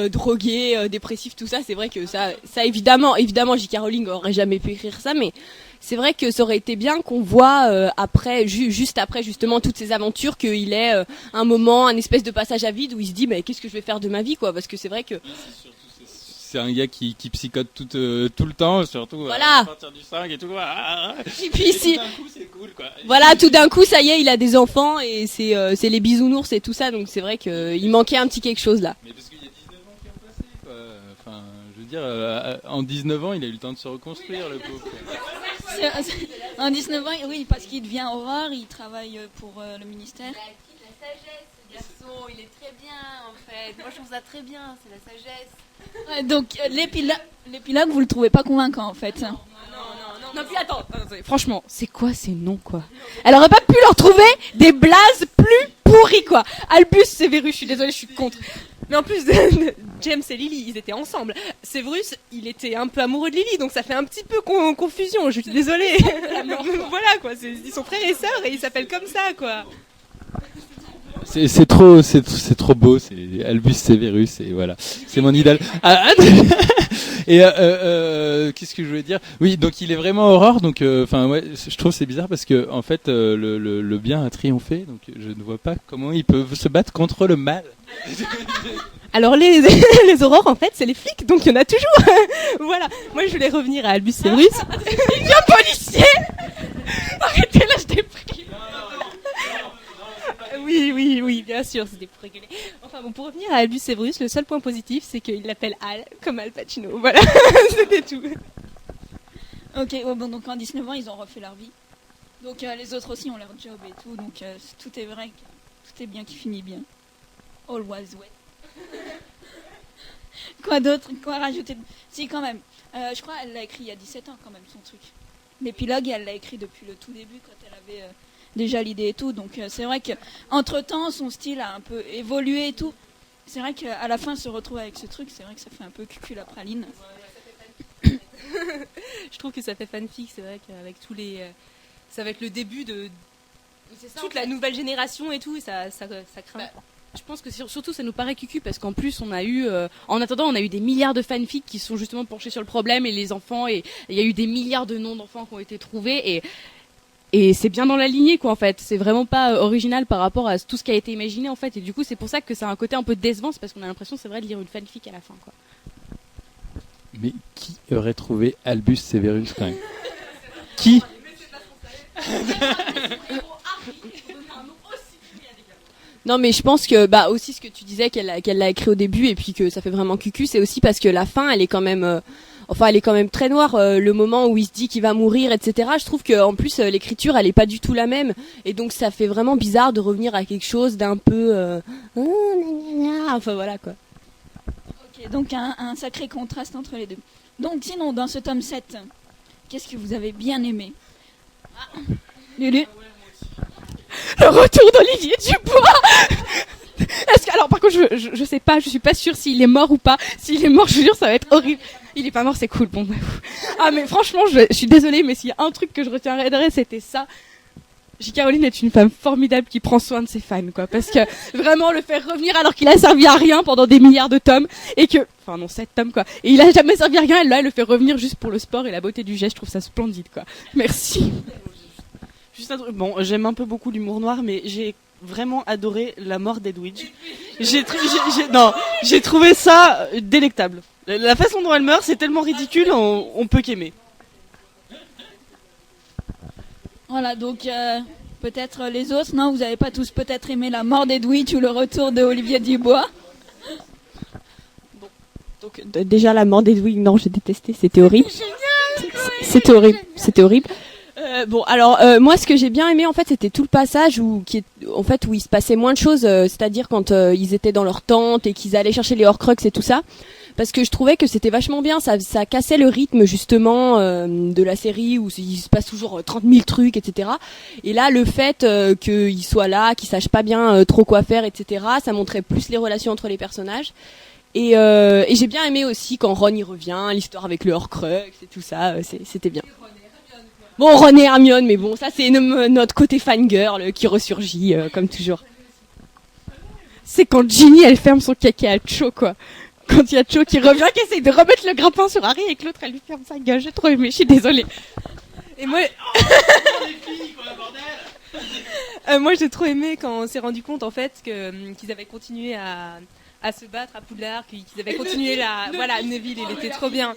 drogué, dépressif, tout ça. C'est vrai que ça évidemment, J.K. Rowling aurait jamais pu écrire ça, mais c'est vrai que ça aurait été bien qu'on voit après, juste après justement toutes ces aventures, qu'il ait un moment, un espèce de passage à vide où il se dit mais qu'est-ce que je vais faire de ma vie quoi, parce que c'est vrai que c'est un gars qui psychote tout le temps, surtout voilà. À partir du 5 et tout. Et puis tout d'un coup, c'est cool, quoi. Voilà, tout d'un coup, ça y est, il a des enfants et c'est les bisounours et tout ça, donc c'est vrai qu'il manquait un petit quelque chose là. Mais parce qu'il y a 19 ans qui ont passé, quoi. Enfin, je veux dire, en 19 ans, il a eu le temps de se reconstruire, le pauvre. En 19 ans, oui, parce qu'il devient Aurore, il travaille pour le ministère. Il a acquis de la sagesse, ce garçon. Il est très bien, en fait. Moi, je trouve ça très bien, c'est la sagesse. Ouais, donc l'épilogue, vous le trouvez pas convaincant en fait. Non, puis attends, franchement, c'est quoi ces noms quoi? Elle aurait pas pu leur trouver des blazes plus pourris quoi. Albus Severus, je suis désolée, je suis contre. Mais en plus, James et Lily, ils étaient ensemble. Severus, il était un peu amoureux de Lily, donc ça fait un petit peu confusion, je suis désolée. Voilà quoi, ils sont frères et sœurs et ils s'appellent comme ça quoi. C'est trop beau, c'est Albus Severus et voilà, c'est mon idole. Et qu'est-ce que je voulais dire? Oui, donc il est vraiment Aurore, donc enfin ouais, je trouve c'est bizarre parce que en fait le bien a triomphé, donc je ne vois pas comment ils peuvent se battre contre le mal. Alors les aurores en fait c'est les flics, donc il y en a toujours. Voilà, moi je voulais revenir à Albus Severus. Il vient policier. Arrêtez là, je t'ai pris. Oui, bien sûr, c'était pour rigoler. Enfin bon, pour revenir à Albus Severus, le seul point positif, c'est qu'il l'appelle Al, comme Al Pacino. Voilà, c'était tout. Ok, bon, donc en 19 ans, ils ont refait leur vie. Donc les autres aussi ont leur job et tout, donc tout est vrai, tout est bien qui finit bien. All was well. Quoi d'autre? Quoi rajouter? Si, quand même. Je crois qu'elle l'a écrit il y a 17 ans, quand même, son truc. L'épilogue, elle l'a écrit depuis le tout début, quand elle avait déjà l'idée et tout. Donc c'est vrai qu'entre-temps, son style a un peu évolué et tout. C'est vrai qu'à la fin, se retrouver avec ce truc, c'est vrai que ça fait un peu cucul la praline. Je trouve que ça fait fanfic, c'est vrai qu'avec tous les... ça va être le début de toute la nouvelle génération et tout, et ça craint. Je pense que surtout ça nous paraît cucu parce qu'en plus on a eu, en attendant on a eu des milliards de fanfics qui sont justement penchés sur le problème et les enfants, et il y a eu des milliards de noms d'enfants qui ont été trouvés, et et c'est bien dans la lignée quoi en fait. C'est vraiment pas original par rapport à tout ce qui a été imaginé en fait, et du coup c'est pour ça que ça a un côté un peu décevant, c'est parce qu'on a l'impression c'est vrai de lire une fanfic à la fin quoi. Mais qui aurait trouvé Albus Severus quand même? Qui? Non, mais je pense que aussi ce que tu disais qu'elle l'a écrit au début et puis que ça fait vraiment cucu, c'est aussi parce que la fin elle est quand même elle est quand même très noire, le moment où il se dit qu'il va mourir, etc. Je trouve que en plus l'écriture elle est pas du tout la même, et donc ça fait vraiment bizarre de revenir à quelque chose d'un peu enfin voilà quoi. Ok, donc un sacré contraste entre les deux. Donc sinon dans ce tome 7, qu'est-ce que vous avez bien aimé? Lulu? Le retour d'Olivier Dubois. Est-ce que, alors par contre je sais pas, je suis pas sûre s'il est mort ou pas. S'il est mort, je jure ça va être horrible. Il est pas mort, c'est cool. Bon bah. Ah mais franchement, je suis désolée, mais s'il y a un truc que je retiendrai, c'était ça. J.K. Rowling est une femme formidable qui prend soin de ses fans quoi, parce que vraiment le faire revenir alors qu'il a servi à rien pendant des milliards de tomes, et que 7 tomes quoi, et il a jamais servi à rien, et là elle le fait revenir juste pour le sport et la beauté du geste. Je trouve ça splendide quoi. Merci. Juste un truc. Bon, j'aime un peu beaucoup l'humour noir, mais j'ai vraiment adoré la mort d'Edwidge. J'ai trouvé ça délectable. La façon dont elle meurt, c'est tellement ridicule, on peut qu'aimer. Voilà, donc peut-être les autres, non, vous avez pas tous peut-être aimé la mort d'Edwidge ou le retour de Olivier Dubois. Bon, donc déjà la mort d'Edwidge, non, j'ai détesté, c'était horrible. C'était horrible, c'était horrible. Moi ce que j'ai bien aimé en fait c'était tout le passage où il se passait moins de choses, c'est-à-dire quand ils étaient dans leur tente et qu'ils allaient chercher les Horcruxes et tout ça, parce que je trouvais que c'était vachement bien, ça cassait le rythme justement de la série où il se passe toujours 30 000 trucs, etc. Et là le fait qu'ils soient là, qu'ils sachent pas bien trop quoi faire, etc., ça montrait plus les relations entre les personnages. Et j'ai bien aimé aussi quand Ron y revient, l'histoire avec le Horcrux et tout ça, c'était bien. Bon, Ron et Hermione, mais bon, ça c'est notre côté fangirl qui ressurgit, comme toujours. C'est quand Ginny, elle ferme son caca à Cho, quoi. Quand il y a Cho qui revient, qui essaye de remettre le grappin sur Harry et que l'autre, elle lui ferme sa gueule. J'ai trop aimé, je suis désolée. Et moi... moi, j'ai trop aimé quand on s'est rendu compte, en fait, qu'ils avaient continué à se battre à Poudlard, qu'ils avaient continué Neville, il était trop bien.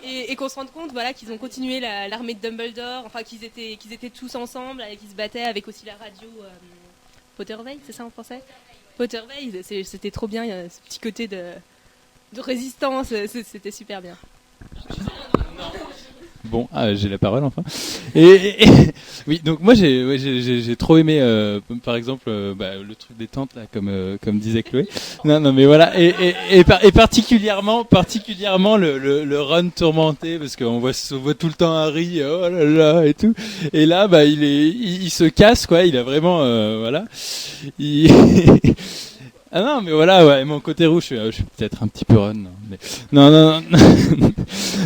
Et qu'on se rende compte, voilà, qu'ils ont continué l'armée de Dumbledore, enfin qu'ils étaient tous ensemble, et qu'ils se battaient avec aussi la radio Potterveil, c'est ça en français? Potterveil, c'était trop bien, il y a ce petit côté de résistance, c'était super bien. Bon, j'ai la parole enfin. Et oui, donc moi j'ai trop aimé par exemple le truc des tentes là, comme disait Chloé. Non mais voilà, et particulièrement le Ron tourmenté, parce qu'on voit tout le temps Harry, oh là là et tout. Et là il se casse quoi, il a vraiment voilà. Ah non mais voilà, ouais, mon côté rouge, je suis peut-être un petit peu Ron, mais non.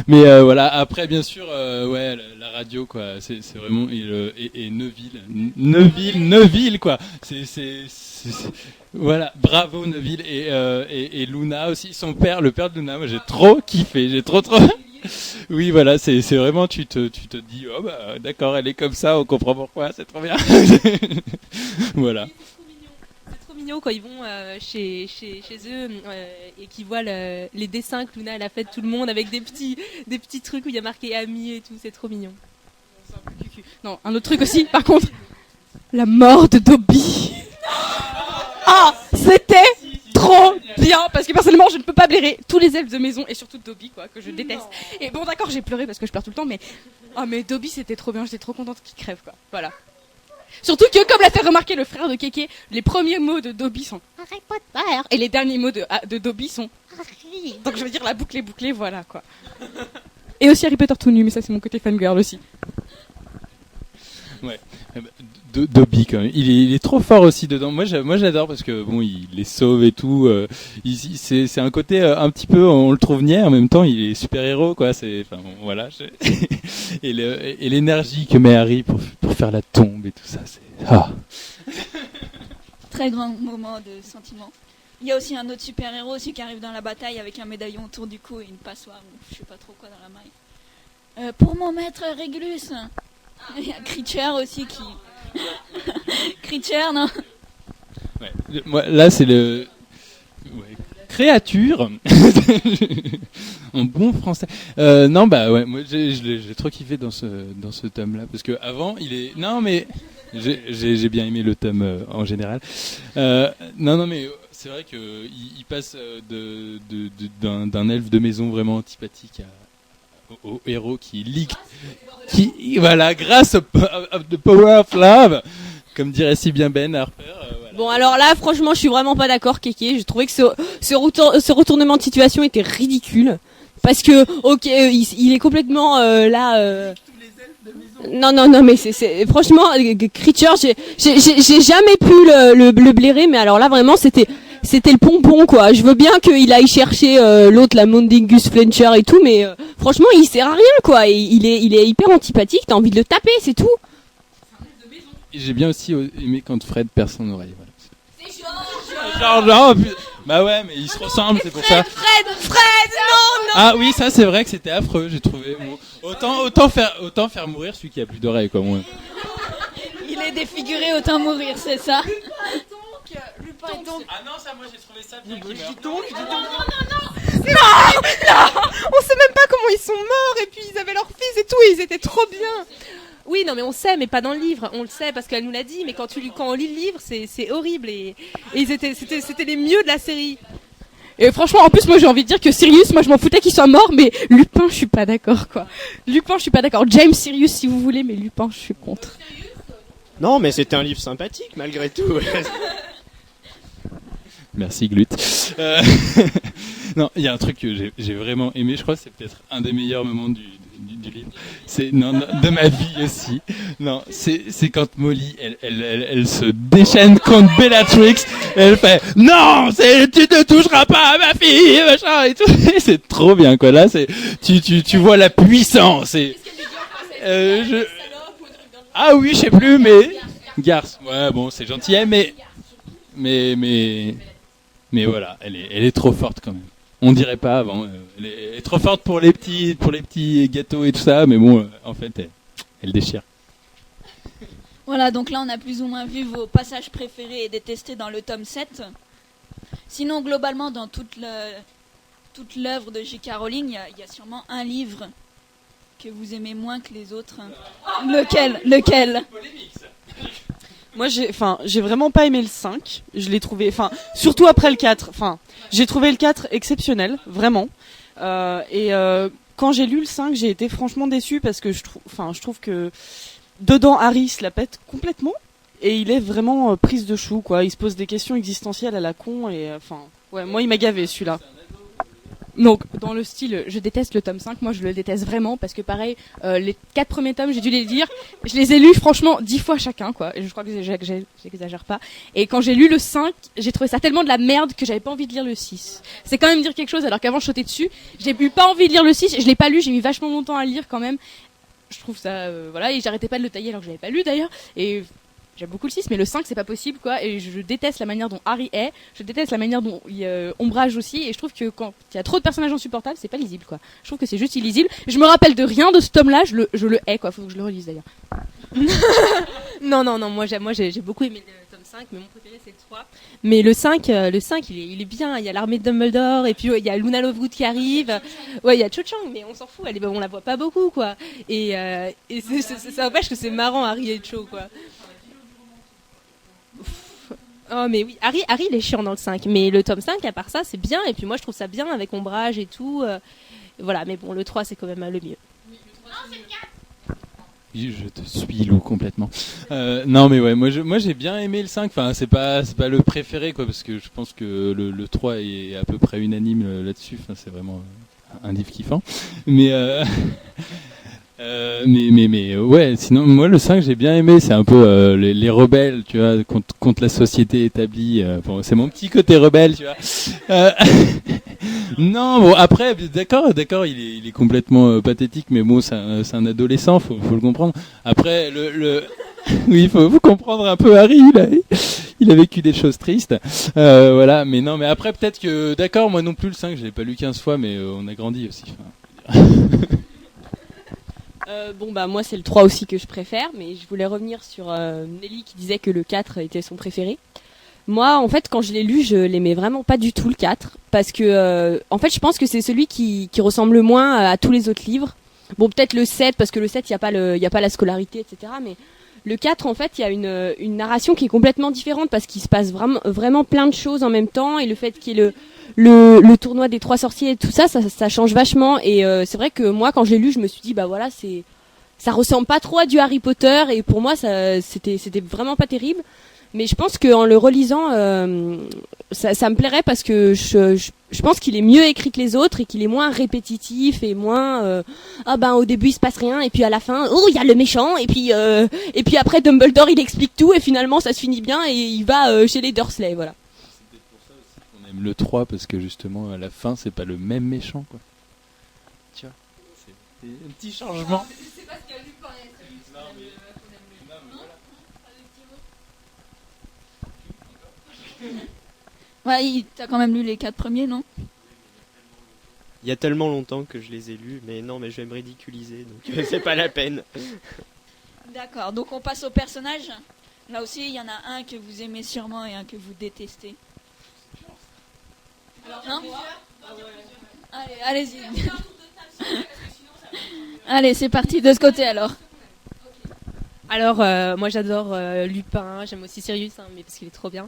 Mais voilà, après bien sûr la radio quoi, c'est vraiment et Neville quoi. C'est voilà, bravo Neville et Luna aussi, son père, le père de Luna, moi j'ai trop kiffé, j'ai trop oui voilà, c'est vraiment tu te dis oh bah d'accord, elle est comme ça, on comprend pourquoi, c'est trop bien. Voilà. Quand ils vont chez eux et qu'ils voient les dessins que Luna elle a fait de tout le monde avec des petits trucs où il y a marqué Ami et tout, c'est trop mignon. Non, un autre truc aussi, par contre, la mort de Dobby. Ah, c'était trop bien, parce que personnellement je ne peux pas blairer tous les elfes de maison et surtout Dobby quoi, que je déteste. Et bon d'accord, j'ai pleuré parce que je pleure tout le temps, mais Dobby c'était trop bien, j'étais trop contente qu'il crève quoi. Voilà. Surtout que, comme l'a fait remarquer le frère de Kéké, les premiers mots de Dobby sont Harry Potter et les derniers mots de Dobby sont Harry. Donc je veux dire la boucle est bouclée, voilà quoi. Et aussi Harry Potter tout nu, mais ça c'est mon côté fangirl aussi. Ouais. Dobby quand même, il est trop fort aussi dedans. Moi j'adore parce que bon, il les sauve et tout. C'est un côté un petit peu, on le trouve niais, en même temps il est super héros quoi. Voilà. Et l'énergie que met Harry pour faire la tombe et tout ça, c'est Très grand moment de sentiment. Il y a aussi un autre super héros aussi qui arrive dans la bataille avec un médaillon autour du cou et une passoire ou je sais pas trop quoi dans la maille. Pour mon maître Régulus. Il y a Creature aussi qui. Creature, non? Ouais. Moi, là, c'est le. Ouais. Créature en bon français. Non, bah ouais, moi j'ai trop kiffé dans ce tome-là parce que avant il est. Non, mais j'ai bien aimé le tome en général. Non, mais c'est vrai que il passe d'un elfe de maison vraiment antipathique au héros voilà, grâce au the power of love, comme dirait si bien Ben Harper. Voilà. Bon, alors là, franchement, je suis vraiment pas d'accord, Kéké. J'ai trouvé que ce retournement de situation était ridicule. Parce que, ok, il est complètement là. Non, mais c'est franchement, Creature, j'ai jamais pu le blairer, mais alors là, vraiment, c'était le pompon, quoi. Je veux bien qu'il aille chercher l'autre, la Mondingus Fletcher et tout, mais franchement, il sert à rien, quoi. Et il est hyper antipathique. T'as envie de le taper, c'est tout. J'ai bien aussi aimé quand Fred perd son oreille. Voilà. C'est genre, bah ouais, mais ils se ressemblent, c'est pour ça. Fred, non. Ah oui, ça c'est vrai que c'était affreux, j'ai trouvé. Bon, autant faire mourir celui qui a plus d'oreilles, quoi. Moi. Il est défiguré, autant mourir, c'est ça. Lupin et Tonks. Ah non, ça moi j'ai trouvé ça bien. Non, on sait même pas comment ils sont morts et puis ils avaient leur fils et tout et ils étaient trop bien. Oui, non, mais on sait, mais pas dans le livre. On le sait parce qu'elle nous l'a dit, mais quand on lit le livre, c'est horrible et c'était les mieux de la série. Et franchement, en plus, moi j'ai envie de dire que Sirius, moi je m'en foutais qu'il soit mort, mais Lupin, je suis pas d'accord, quoi. Lupin, je suis pas d'accord. James Sirius, si vous voulez, mais Lupin, je suis contre. Non, mais c'était un livre sympathique malgré tout. Merci Glut. Non, il y a un truc que j'ai vraiment aimé, je crois que c'est peut-être un des meilleurs moments du livre. C'est non, de ma vie aussi. Non, c'est quand Molly elle se déchaîne contre Bellatrix, elle fait non, tu ne toucheras pas à ma fille, machin et tout. C'est trop bien quoi. Là, tu vois la puissance et ah oui, je sais plus, mais garce. Ouais, bon, c'est gentil, mais voilà, elle est trop forte quand même. On dirait pas avant. Elle est trop forte pour les petits gâteaux et tout ça, mais bon, en fait, elle déchire. Voilà, donc là on a plus ou moins vu vos passages préférés et détestés dans le tome 7. Sinon, globalement, dans toute l'œuvre de J.K. Rowling, il y a sûrement un livre que vous aimez moins que les autres. Lequel? Moi, j'ai vraiment pas aimé le 5. Je l'ai trouvé, surtout après le 4. J'ai trouvé le 4 exceptionnel, vraiment. Quand j'ai lu le 5, j'ai été franchement déçue parce que je trouve que dedans, Harry se la pète complètement. Et il est vraiment prise de chou, quoi. Il se pose des questions existentielles à la con et, ouais, moi, il m'a gavé, celui-là. Donc, dans le style, je déteste le tome 5, moi je le déteste vraiment, parce que pareil, les 4 premiers tomes, j'ai dû les lire, je les ai lus franchement 10 fois chacun, quoi, et je crois que j'exagère pas, et quand j'ai lu le 5, j'ai trouvé ça tellement de la merde que j'avais pas envie de lire le 6. C'est quand même dire quelque chose, alors qu'avant je sautais dessus, j'ai eu pas envie de lire le 6, je l'ai pas lu, j'ai mis vachement longtemps à lire quand même, je trouve ça, voilà, et j'arrêtais pas de le tailler alors que je l'avais pas lu d'ailleurs, et j'aime beaucoup le 6, mais le 5 c'est pas possible, quoi, et je déteste la manière dont Harry est, je déteste la manière dont il ombrage aussi, et je trouve que quand il y a trop de personnages insupportables, c'est pas lisible, quoi. Je trouve que c'est juste illisible. Je me rappelle de rien de ce tome-là, je le hais, quoi, faut que je le relise d'ailleurs. Non, moi j'ai beaucoup aimé le tome 5, mais mon préféré c'est le 3. Mais le 5 il est bien, il y a l'armée de Dumbledore, et puis il y a Luna Lovegood qui arrive, ouais, il y a Cho Chang, mais on s'en fout, on la voit pas beaucoup, quoi. Et ça empêche que c'est marrant, Harry et Cho, quoi. Oh mais oui, Harry il est chiant dans le 5, mais le tome 5 à part ça c'est bien, et puis moi je trouve ça bien avec ombrage et tout, voilà, mais bon le 3 c'est quand même le mieux. Oui, je te suis Lou complètement. Non mais ouais, moi j'ai bien aimé le 5, c'est pas le préféré, quoi, parce que je pense que le 3 est à peu près unanime là-dessus, c'est vraiment un livre kiffant, mais ouais, sinon moi le 5 j'ai bien aimé, c'est un peu les rebelles, tu vois, contre la société établie, c'est mon petit côté rebelle, tu vois. Non, bon après d'accord, il est complètement pathétique, mais bon c'est un adolescent, faut le comprendre. Après oui, faut comprendre un peu Harry, il a vécu des choses tristes. Voilà, mais non, mais après peut-être que d'accord, moi non plus le 5, je l'ai pas lu 15 fois, mais on a grandi aussi. Bon, bah, moi, c'est le 3 aussi que je préfère, mais je voulais revenir sur Nelly qui disait que le 4 était son préféré. Moi, en fait, quand je l'ai lu, je l'aimais vraiment pas du tout, le 4, parce que, en fait, je pense que c'est celui qui ressemble le moins à tous les autres livres. Bon, peut-être le 7, parce que le 7, il y a pas la scolarité, etc., mais le 4, en fait, il y a une narration qui est complètement différente, parce qu'il se passe vraiment plein de choses en même temps, et le fait qu'il y ait le tournoi des 3 sorciers et tout ça, ça change vachement, et c'est vrai que moi, quand je l'ai lu, je me suis dit, bah voilà, ça ressemble pas trop à du Harry Potter, et pour moi, c'était vraiment pas terrible. Mais je pense qu'en le relisant, ça me plairait parce que je pense qu'il est mieux écrit que les autres et qu'il est moins répétitif et moins au début il se passe rien et puis à la fin il y a le méchant et puis après Dumbledore il explique tout et finalement ça se finit bien et il va chez les Dursley, voilà. C'est peut-être pour ça aussi qu'on aime le 3 parce que justement à la fin c'est pas le même méchant quoi. Tu vois, c'est un petit changement. C'est parce qu'il y a Lupin et Sirius qu'on aime le... Ouais, t'as quand même lu les 4 premiers, non? Il y a tellement longtemps que je les ai lus, mais non, mais je vais me ridiculiser, donc c'est pas la peine. D'accord, donc on passe aux personnages. Là aussi, il y en a un que vous aimez sûrement et un que vous détestez. Non? Allez, allez-y. Allez, c'est parti de ce côté alors. Alors, moi j'adore Lupin, j'aime aussi Sirius, hein, mais parce qu'il est trop bien.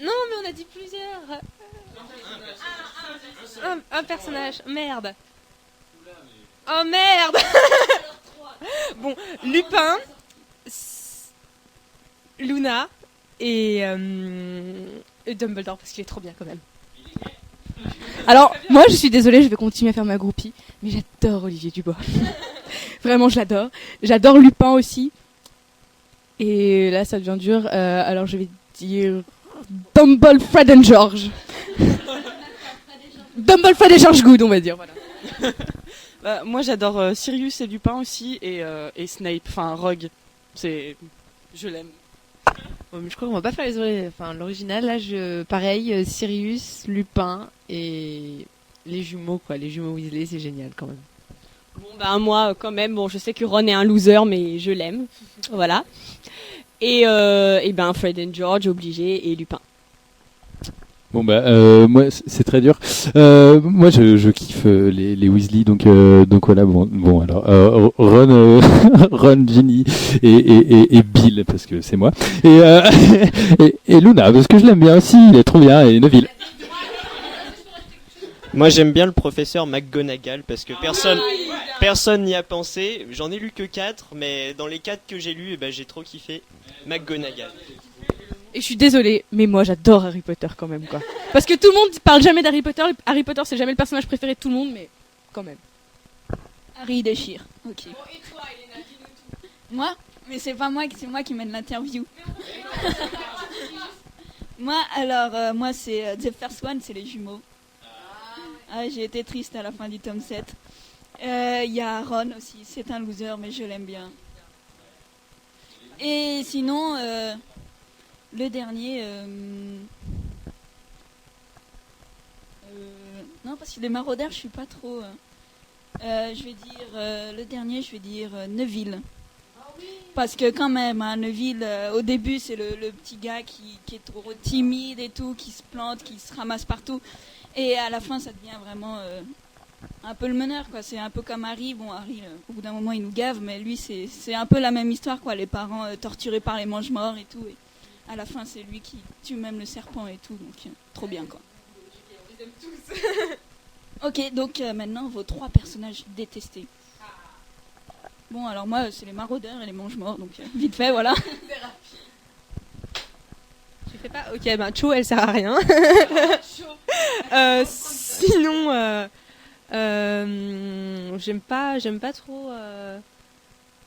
Non, mais on a dit plusieurs. Un personnage, merde. Oh merde. Bon, Lupin, Luna et Dumbledore, parce qu'il est trop bien quand même. Alors, moi je suis désolée, je vais continuer à faire ma groupie, mais j'adore Olivier Dubois. Vraiment, je l'adore. J'adore Lupin aussi. Et là, ça devient dur. Alors, je vais dire Dumble, Fred and George. Dumble, Fred et George Good, on va dire. Voilà. Bah, moi, j'adore Sirius et Lupin aussi, et Snape, enfin Rogue. Je l'aime. Bon, mais je crois qu'on va pas faire l'original. Là, pareil, Sirius, Lupin et les jumeaux, quoi. Les jumeaux Weasley, c'est génial quand même. Bon, bah, moi, quand même, bon, je sais que Ron est un loser, mais je l'aime. Voilà. Et ben, Fred and George, obligé, et Lupin. Bon bah moi c'est très dur. Moi je kiffe les Weasley donc voilà bon alors Ron, Ginny et Bill parce que c'est moi et Luna parce que je l'aime bien aussi, il est trop bien, et Neville. Moi j'aime bien le professeur McGonagall parce que personne n'y a pensé. J'en ai lu que 4, mais dans les 4 que j'ai lus, j'ai trop kiffé McGonagall. Et je suis désolée, mais moi j'adore Harry Potter quand même, quoi. Parce que tout le monde parle jamais d'Harry Potter. Harry Potter c'est jamais le personnage préféré de tout le monde, mais quand même. Harry déchire. Ok. Et toi, Elena, dis-nous tout. Moi? Mais c'est pas moi, c'est moi qui mène l'interview. Moi, alors, moi c'est The First One, c'est les jumeaux. Ah, j'ai été triste à la fin du tome 7. Il y a Ron aussi, c'est un loser, mais je l'aime bien. Et sinon, le dernier... non, parce que les maraudeurs, je suis pas trop... je vais dire... le dernier, je vais dire Neville. Parce que quand même, hein, Neville, au début, c'est le petit gars qui est trop timide et tout, qui se plante, qui se ramasse partout. Et à la fin, ça devient vraiment un peu le meneur, quoi. C'est un peu comme Harry. Bon, Harry, au bout d'un moment, il nous gave, mais lui, c'est un peu la même histoire, quoi. Les parents torturés par les mange-morts et tout. Et à la fin, c'est lui qui tue même le serpent et tout. Donc, trop bien, quoi. On les aime tous. Ok, donc maintenant, vos 3 personnages détestés. Bon, alors moi, c'est les maraudeurs et les mange-morts, donc vite fait, voilà. C'est rapide. Tu fais pas? Ok, ben Cho, elle sert à rien. Sinon, j'aime pas trop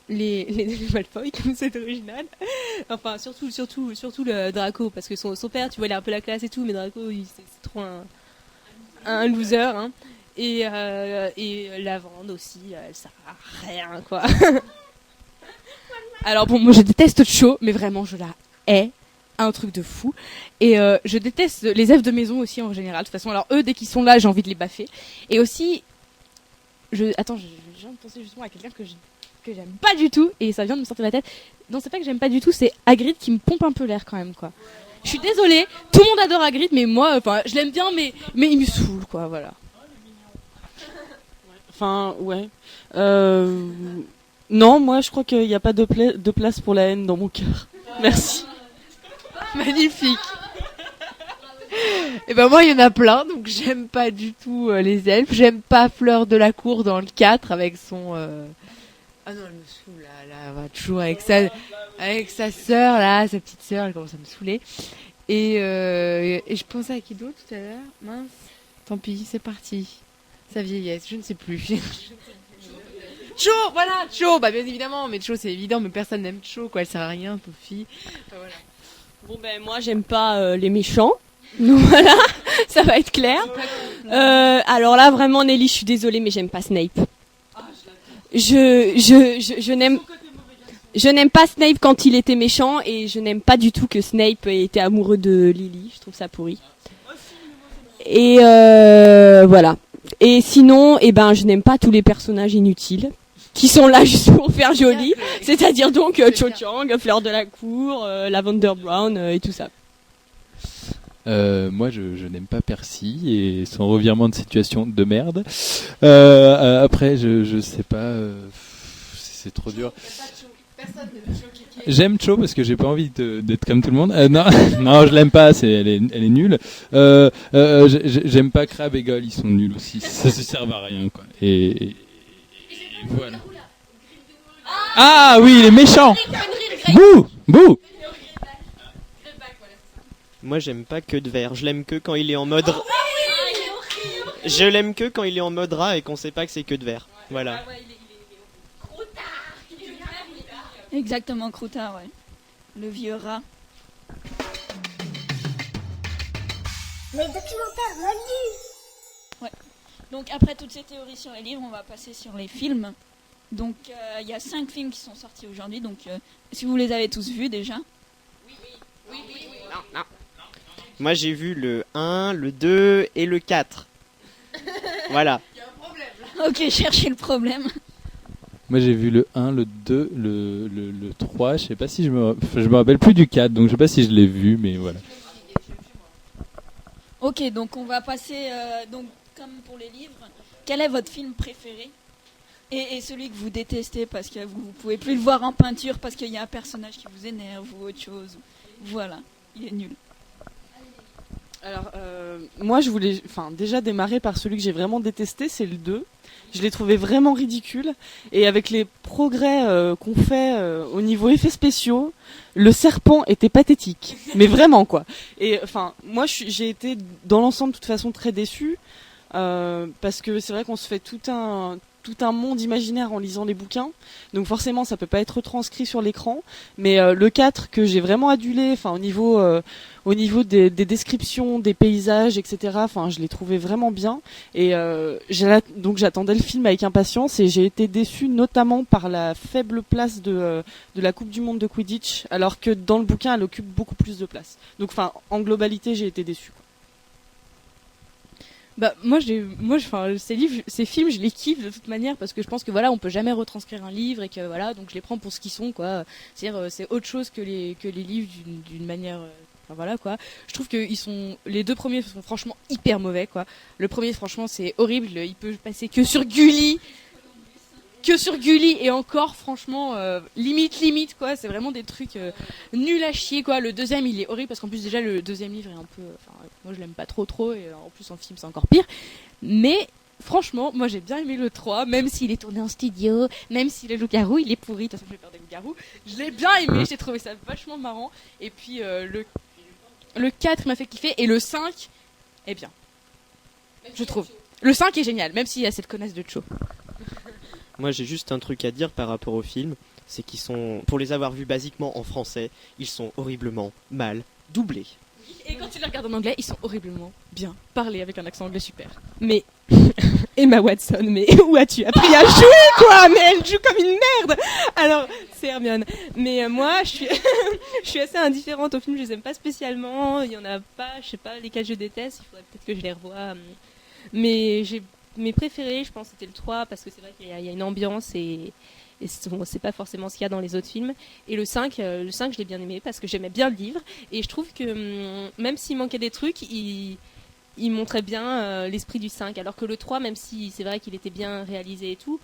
les Malfoy comme c'est original. Enfin, surtout le Draco, parce que son père, tu vois, il a un peu la classe et tout, mais Draco, c'est trop un loser, hein. Et Lavande aussi, elle sert à rien, quoi. Alors bon, moi je déteste Cho, mais vraiment je la hais, un truc de fou. Et je déteste les elfes de maison aussi en général. De toute façon, alors eux, dès qu'ils sont là, j'ai envie de les baffer. Et aussi, Attends, je viens de penser justement à quelqu'un que j'aime pas du tout, et ça vient de me sortir de la tête. Non, c'est pas que j'aime pas du tout, c'est Hagrid qui me pompe un peu l'air quand même, quoi. Je suis désolée, tout le monde adore Hagrid, mais moi, je l'aime bien, mais il me saoule, quoi, voilà. Enfin, ouais. Non, moi, je crois qu'il n'y a pas de place pour la haine dans mon cœur. Merci. Magnifique. Et ben moi, il y en a plein, donc j'aime pas du tout les elfes. J'aime pas Fleur de la Cour dans le 4 avec son... Ah non, elle me saoule, là, elle va toujours avec sa sœur, là, sa petite sœur, elle commence à me saouler. Et je pensais à qui d'autre tout à l'heure? Mince. Tant pis, c'est parti. Sa vieillesse, je ne sais plus. Cho, voilà, Cho, bah bien évidemment, mais Cho c'est évident, mais personne n'aime Cho, quoi, elle sert à rien, pauvre fille. Enfin, voilà. Bon ben moi j'aime pas les méchants, donc voilà, ça va être clair. Alors là vraiment Nelly, je suis désolée mais j'aime pas Snape. Je n'aime pas Snape quand il était méchant et je n'aime pas du tout que Snape ait été amoureux de Lily, je trouve ça pourri. Et voilà. Et sinon, je n'aime pas tous les personnages inutiles qui sont là juste pour faire joli, c'est-à-dire donc Cho Chang, Fleur de la Cour, Lavender Brown et tout ça. Moi, je n'aime pas Percy et son revirement de situation de merde. Après, je sais pas, c'est trop dur. J'aime Cho parce que j'ai pas envie d'être comme tout le monde. Non, non, je l'aime pas. Elle est nulle. J'aime pas Crabbe et Goyle, ils sont nuls aussi. Ça se sert à rien, quoi. Et voilà. Ah oui, les méchants. Bouh, bouh. Moi, j'aime pas que de verre. Je l'aime que quand il est en mode. Je l'aime que quand il est en mode rat et qu'on sait pas que c'est que de verre. Voilà. Exactement, Croutard, ouais. Le vieux rat. Les documentaires reliés. Ouais. Donc après toutes ces théories sur les livres, on va passer sur les films. Donc il y a 5 films qui sont sortis aujourd'hui. Donc si vous les avez tous vus déjà. Oui. Non. Moi j'ai vu le 1, le 2 et le 4. Voilà. Il y a un problème. Ok, cherchez le problème. Moi j'ai vu le 1, le 2, le 3, je sais pas si je me rappelle plus du 4, donc je sais pas si je l'ai vu, mais voilà. Ok, donc on va passer, donc comme pour les livres, quel est votre film préféré et celui que vous détestez parce que vous pouvez plus le voir en peinture parce qu'il y a un personnage qui vous énerve ou autre chose. Voilà, il est nul. Alors, moi, je voulais déjà démarrer par celui que j'ai vraiment détesté, c'est le 2. Je l'ai trouvé vraiment ridicule. Et avec les progrès qu'on fait au niveau effets spéciaux, le serpent était pathétique. Mais vraiment, quoi. Et moi, j'ai été, dans l'ensemble, de toute façon, très déçue. Parce que c'est vrai qu'on se fait tout un monde imaginaire en lisant les bouquins. Donc forcément, ça peut pas être retranscrit sur l'écran. Mais le 4 que j'ai vraiment adulé, au niveau des descriptions, des paysages, etc. Je l'ai trouvé vraiment bien. Et donc j'attendais le film avec impatience et j'ai été déçue notamment par la faible place de la Coupe du Monde de Quidditch, alors que dans le bouquin, elle occupe beaucoup plus de place. Donc en globalité, j'ai été déçue. Bah moi ces films je les kiffe de toute manière parce que je pense que voilà on peut jamais retranscrire un livre et que voilà donc je les prends pour ce qu'ils sont quoi. C'est-à-dire c'est autre chose que les livres d'une manière voilà quoi. Je trouve que les 2 premiers sont franchement hyper mauvais quoi. Le premier franchement c'est horrible, il peut passer que sur Gulli et encore franchement limite quoi, c'est vraiment des trucs nuls à chier quoi. Le deuxième il est horrible parce qu'en plus déjà le deuxième livre est un peu moi je l'aime pas trop et en plus en film c'est encore pire. Mais franchement, moi j'ai bien aimé le 3 même s'il est tourné en studio, même si le loup-garou il est pourri, de toute façon j'ai peur des loups-garous. Je l'ai bien aimé, j'ai trouvé ça vachement marrant et puis le 4 m'a fait kiffer et le 5 est bien. Je trouve. Le 5 est génial même s'il y a cette connasse de Cho. Moi j'ai juste un truc à dire par rapport au film, c'est qu'ils sont, pour les avoir vus basiquement en français, ils sont horriblement mal doublés. Et quand tu les regardes en anglais, ils sont horriblement bien parlés avec un accent anglais super. Mais Emma Watson, mais où as-tu appris à jouer quoi? Mais elle joue comme une merde. Alors c'est Hermione. Mais moi je suis assez indifférente aux films, je les aime pas spécialement. Il y en a pas, je sais pas lesquels je déteste. Il faudrait peut-être que je les revoie. Mais j'ai mes préférés, je pense, c'était le 3 parce que c'est vrai qu'il y a une ambiance et c'est pas forcément ce qu'il y a dans les autres films. Et le 5, je l'ai bien aimé parce que j'aimais bien le livre et je trouve que même s'il manquait des trucs, il montrait bien l'esprit du 5. Alors que le 3, même si c'est vrai qu'il était bien réalisé et tout,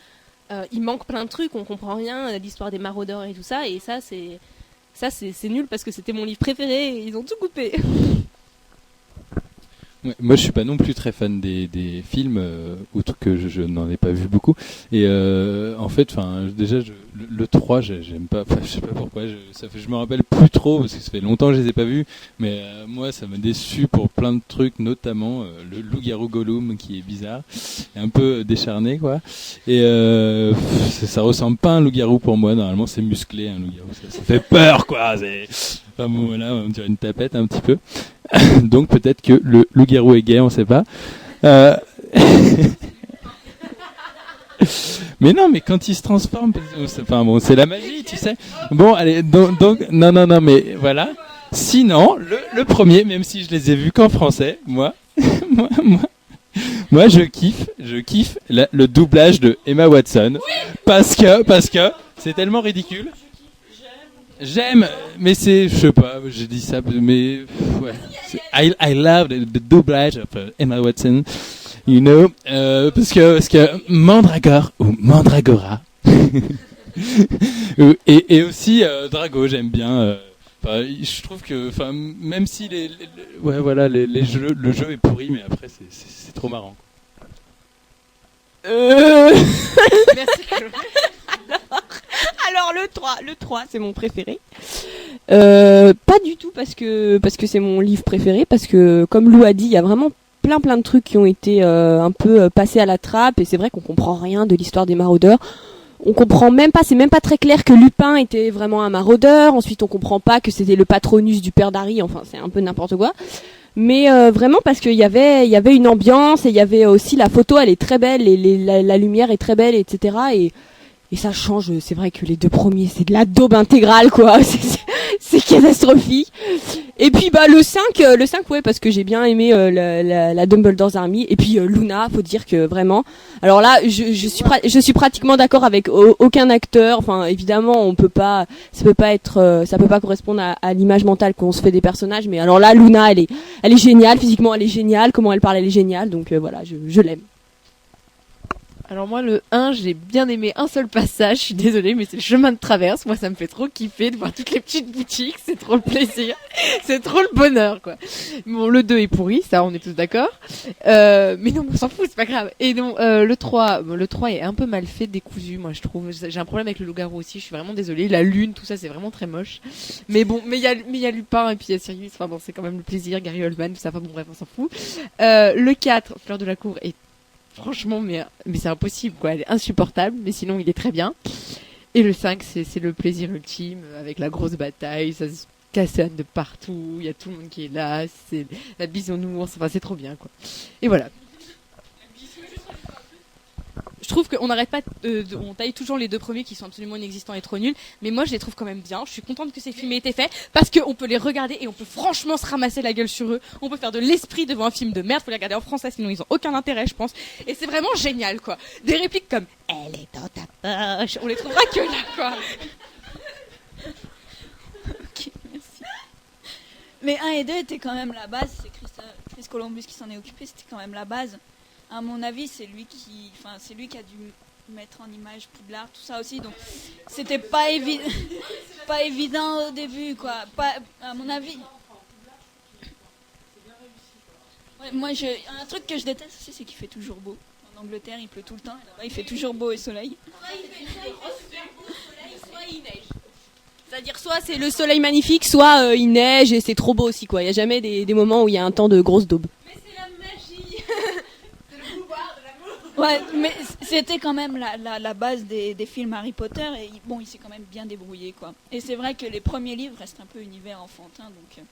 il manque plein de trucs, on comprend rien, l'histoire des maraudeurs et tout ça. Et ça, c'est nul parce que c'était mon livre préféré et ils ont tout coupé. Ouais, moi, je suis pas non plus très fan des films, outre que je n'en ai pas vu beaucoup. Et en fait, déjà, le 3, j'aime pas. Je sais pas pourquoi. Je me rappelle plus trop parce que ça fait longtemps que je les ai pas vus. Mais moi, ça m'a déçu pour plein de trucs, notamment le loup-garou Gollum qui est bizarre, et un peu décharné, quoi. Et ça ressemble pas à un loup-garou pour moi. Normalement, c'est musclé, un loup-garou. Ça fait peur, quoi. Enfin bon, voilà, on dirait une tapette un petit peu. Donc peut-être que le loup-garou est gay, on sait pas. Mais non, mais quand il se transforme, c'est la magie, tu sais. Bon, allez, donc non, mais voilà. Sinon, le premier, même si je les ai vus qu'en français, moi, je kiffe le doublage de Emma Watson, parce que c'est tellement ridicule. J'aime, mais je sais pas, j'ai dit ça, mais ouais. I love the doublage of Emma Watson, you know, parce que Mandragore ou Mandragora, et aussi Drago, j'aime bien. Je trouve que, même si le jeu est pourri, mais après c'est trop marrant. Merci. Alors le 3 c'est mon préféré. Pas du tout parce que c'est mon livre préféré, parce que comme Lou a dit, il y a vraiment plein de trucs qui ont été un peu passés à la trappe, et c'est vrai qu'on comprend rien de l'histoire des maraudeurs. On comprend même pas, c'est même pas très clair que Lupin était vraiment un maraudeur. Ensuite, on comprend pas que c'était le patronus du père d'Harry. Enfin, c'est un peu n'importe quoi. Mais vraiment parce qu'il y avait une ambiance, et il y avait aussi la photo, elle est très belle, la lumière est très belle, etc. Et ça change. C'est vrai que les deux premiers, c'est de la daube intégrale, quoi. C'est catastrophique. Et puis le 5 ouais, parce que j'ai bien aimé la Dumbledore's Army. Et puis Luna, faut dire que vraiment. Alors là, je suis pratiquement d'accord avec aucun acteur. Enfin, évidemment, ça peut pas correspondre à l'image mentale qu'on se fait des personnages. Mais alors là, Luna, elle est géniale. Physiquement, elle est géniale. Comment elle parle, elle est géniale. Donc voilà, je l'aime. Alors moi, le 1, j'ai bien aimé un seul passage, je suis désolée, mais c'est le chemin de traverse. Moi, ça me fait trop kiffer de voir toutes les petites boutiques, c'est trop le plaisir, c'est trop le bonheur, quoi. Bon, le 2 est pourri, ça, on est tous d'accord. Mais non, on s'en fout, c'est pas grave. Et donc, le 3 est un peu mal fait, décousu, moi, je trouve. J'ai un problème avec le loup-garou aussi, je suis vraiment désolée. La lune, tout ça, c'est vraiment très moche. Mais bon, mais il y a Lupin, et puis il y a Sirius, enfin bon, c'est quand même le plaisir, Gary Oldman, tout ça, enfin bon, bref, on s'en fout. Le 4, Fleur de la Cour, est franchement, mais c'est impossible, quoi. Elle est insupportable, mais sinon, il est très bien. Et le 5, c'est le plaisir ultime, avec la grosse bataille, ça se cassonne de partout, il y a tout le monde qui est là, c'est la bisounours, enfin, c'est trop bien, quoi. Et voilà. Je trouve qu'on n'arrête pas, on taille toujours les deux premiers qui sont absolument inexistants et trop nuls, mais moi je les trouve quand même bien. Je suis contente que ces films aient été faits parce qu'on peut les regarder et on peut franchement se ramasser la gueule sur eux. On peut faire de l'esprit devant un film de merde, faut les regarder en français sinon ils ont aucun intérêt, je pense. Et c'est vraiment génial, quoi. Des répliques comme elle est dans ta poche, on les trouvera que là, quoi. Ok, merci. Mais 1 et 2 étaient quand même la base, c'est Chris Columbus qui s'en est occupé, c'était quand même la base. À mon avis, c'est lui qui a dû mettre en image Poudlard, tout ça aussi. Donc, c'était pas évident au début, quoi. Pas, à mon avis. Ouais, moi, un truc que je déteste aussi, c'est qu'il fait toujours beau. En Angleterre, il pleut tout le temps. Et là-bas, il fait toujours beau et soleil. Soit il neige. C'est-à-dire, soit c'est le soleil magnifique, soit il neige et c'est trop beau aussi, quoi. Il n'y a jamais des moments où il y a un temps de grosse daube. Ouais, mais c'était quand même la base des films Harry Potter, et bon, il s'est quand même bien débrouillé, quoi. Et c'est vrai que les premiers livres restent un peu univers enfantin, donc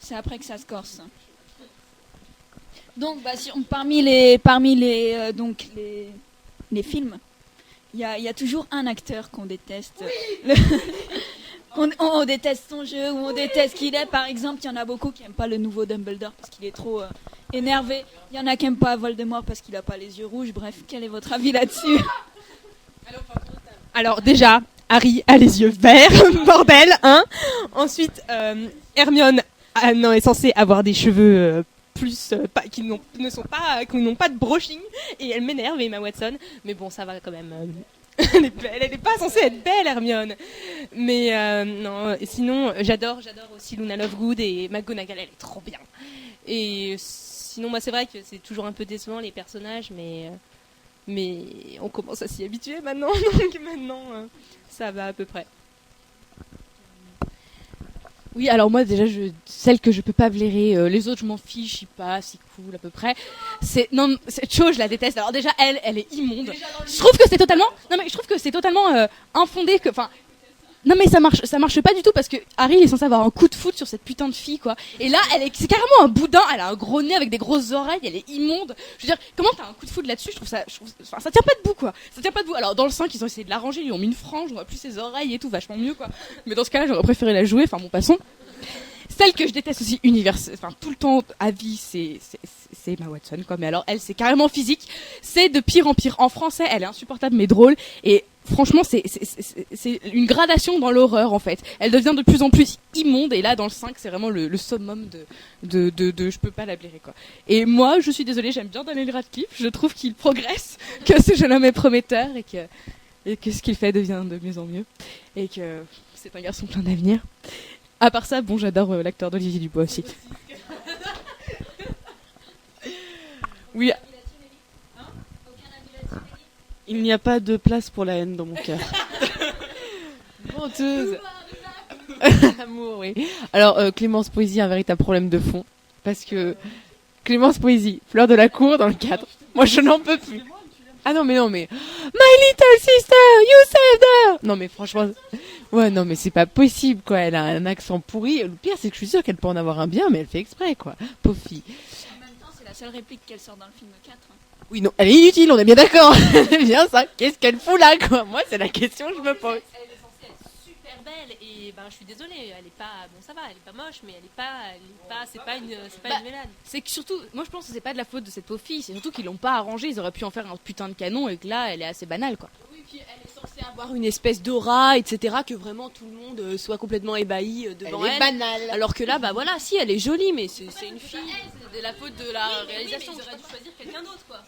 c'est après que ça se corse. Donc, parmi les films, il y a toujours un acteur qu'on déteste. Oui. On déteste son jeu, ou on déteste qui il est. Par exemple, il y en a beaucoup qui n'aiment pas le nouveau Dumbledore parce qu'il est trop énervé. Il y en a qui n'aiment pas Voldemort parce qu'il a pas les yeux rouges. Bref, quel est votre avis là-dessus? Alors déjà, Harry a les yeux verts, bordel, hein. Ensuite, Hermione est censée avoir des cheveux qui n'ont pas de brushing, et elle m'énerve, Emma Watson. Mais bon, ça va quand même. Elle est belle, elle n'est pas censée être belle, Hermione. Mais non, et sinon, j'adore aussi Luna Lovegood, et McGonagall, elle est trop bien. Et sinon, moi, c'est vrai que c'est toujours un peu décevant les personnages, mais on commence à s'y habituer maintenant, donc maintenant, ça va à peu près. Oui, alors moi déjà, celle que je peux pas blairer, les autres je m'en fiche, je suis pas si cool à peu près. Cette chose je la déteste. Alors déjà elle est immonde. Je trouve que c'est totalement infondé que, enfin, non mais ça marche pas du tout parce que Harry il est censé avoir un coup de foudre sur cette putain de fille quoi. Et là c'est carrément un boudin, elle a un gros nez avec des grosses oreilles, elle est immonde. Je veux dire, comment t'as un coup de foudre là-dessus? Ça tient pas debout quoi. Ça tient pas debout. Alors dans le 5 ils ont essayé de l'arranger, ils lui ont mis une frange, on voit plus ses oreilles et tout, vachement mieux quoi. Mais dans ce cas-là j'aurais préféré la jouer, enfin bon passons. Celle que je déteste aussi tout le temps à vie, c'est Emma Watson quoi. Mais alors elle c'est carrément physique, c'est de pire en pire. En français elle est insupportable mais drôle, et franchement c'est une gradation dans l'horreur en fait. Elle devient de plus en plus immonde, et là dans le 5 c'est vraiment le summum de je peux pas la blairer quoi. Et moi je suis désolée, j'aime bien Daniel Radcliffe, je trouve qu'il progresse, que ce jeune homme est prometteur, et que ce qu'il fait devient de mieux en mieux, et que c'est un garçon plein d'avenir. À part ça, bon, j'adore l'acteur d'Olivier Dubois aussi. Oui. Il n'y a pas de place pour la haine dans mon cœur. Menteuse. Amour, oui. Alors, Clémence Poésy a un véritable problème de fond. Parce que Clémence Poésy, fleur de la cour dans le cadre. Moi, je n'en peux plus. Ah non mais My little sister, you saved her. Non mais franchement, ouais non mais c'est pas possible quoi. Elle a un accent pourri. Le pire c'est que je suis sûre qu'elle peut en avoir un bien, mais elle fait exprès quoi. Pauvre fille. En même temps, c'est la seule réplique qu'elle sort dans le film 4. Oui non, elle est inutile, on est bien d'accord. C'est bien ça. Qu'est-ce qu'elle fout là quoi? Moi c'est la question que je me pose. Elle est censée être super belle, et ben je suis désolée, elle est pas, bon ça va, elle est pas moche, mais c'est pas une Mélane. C'est que surtout, moi je pense que c'est pas de la faute de cette pauvre fille, c'est surtout qu'ils l'ont pas arrangée, ils auraient pu en faire un putain de canon, et que là elle est assez banale quoi. Oui, puis elle est censée avoir une espèce d'aura, etc., que vraiment tout le monde soit complètement ébahi devant elle. Elle est banale. Alors que là, bah voilà, si elle est jolie, mais c'est une fille. C'est de la faute de la réalisation. Ils auraient dû choisir quelqu'un d'autre quoi.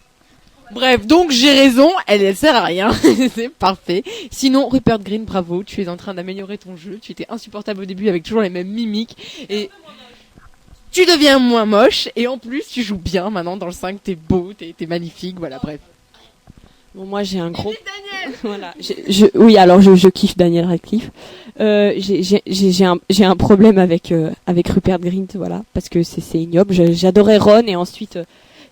Bref, donc j'ai raison, elle sert à rien. C'est parfait. Sinon, Rupert Grint, bravo, tu es en train d'améliorer ton jeu. Tu étais insupportable au début avec toujours les mêmes mimiques. Et tu deviens moins moche. Et en plus, tu joues bien maintenant dans le 5. T'es beau, t'es magnifique. Voilà, bref. Bon, moi j'ai un gros. Voilà. Oui, alors je kiffe Daniel Radcliffe. J'ai un problème avec Rupert Grint, voilà, parce que c'est ignoble. J'adorais Ron, et ensuite.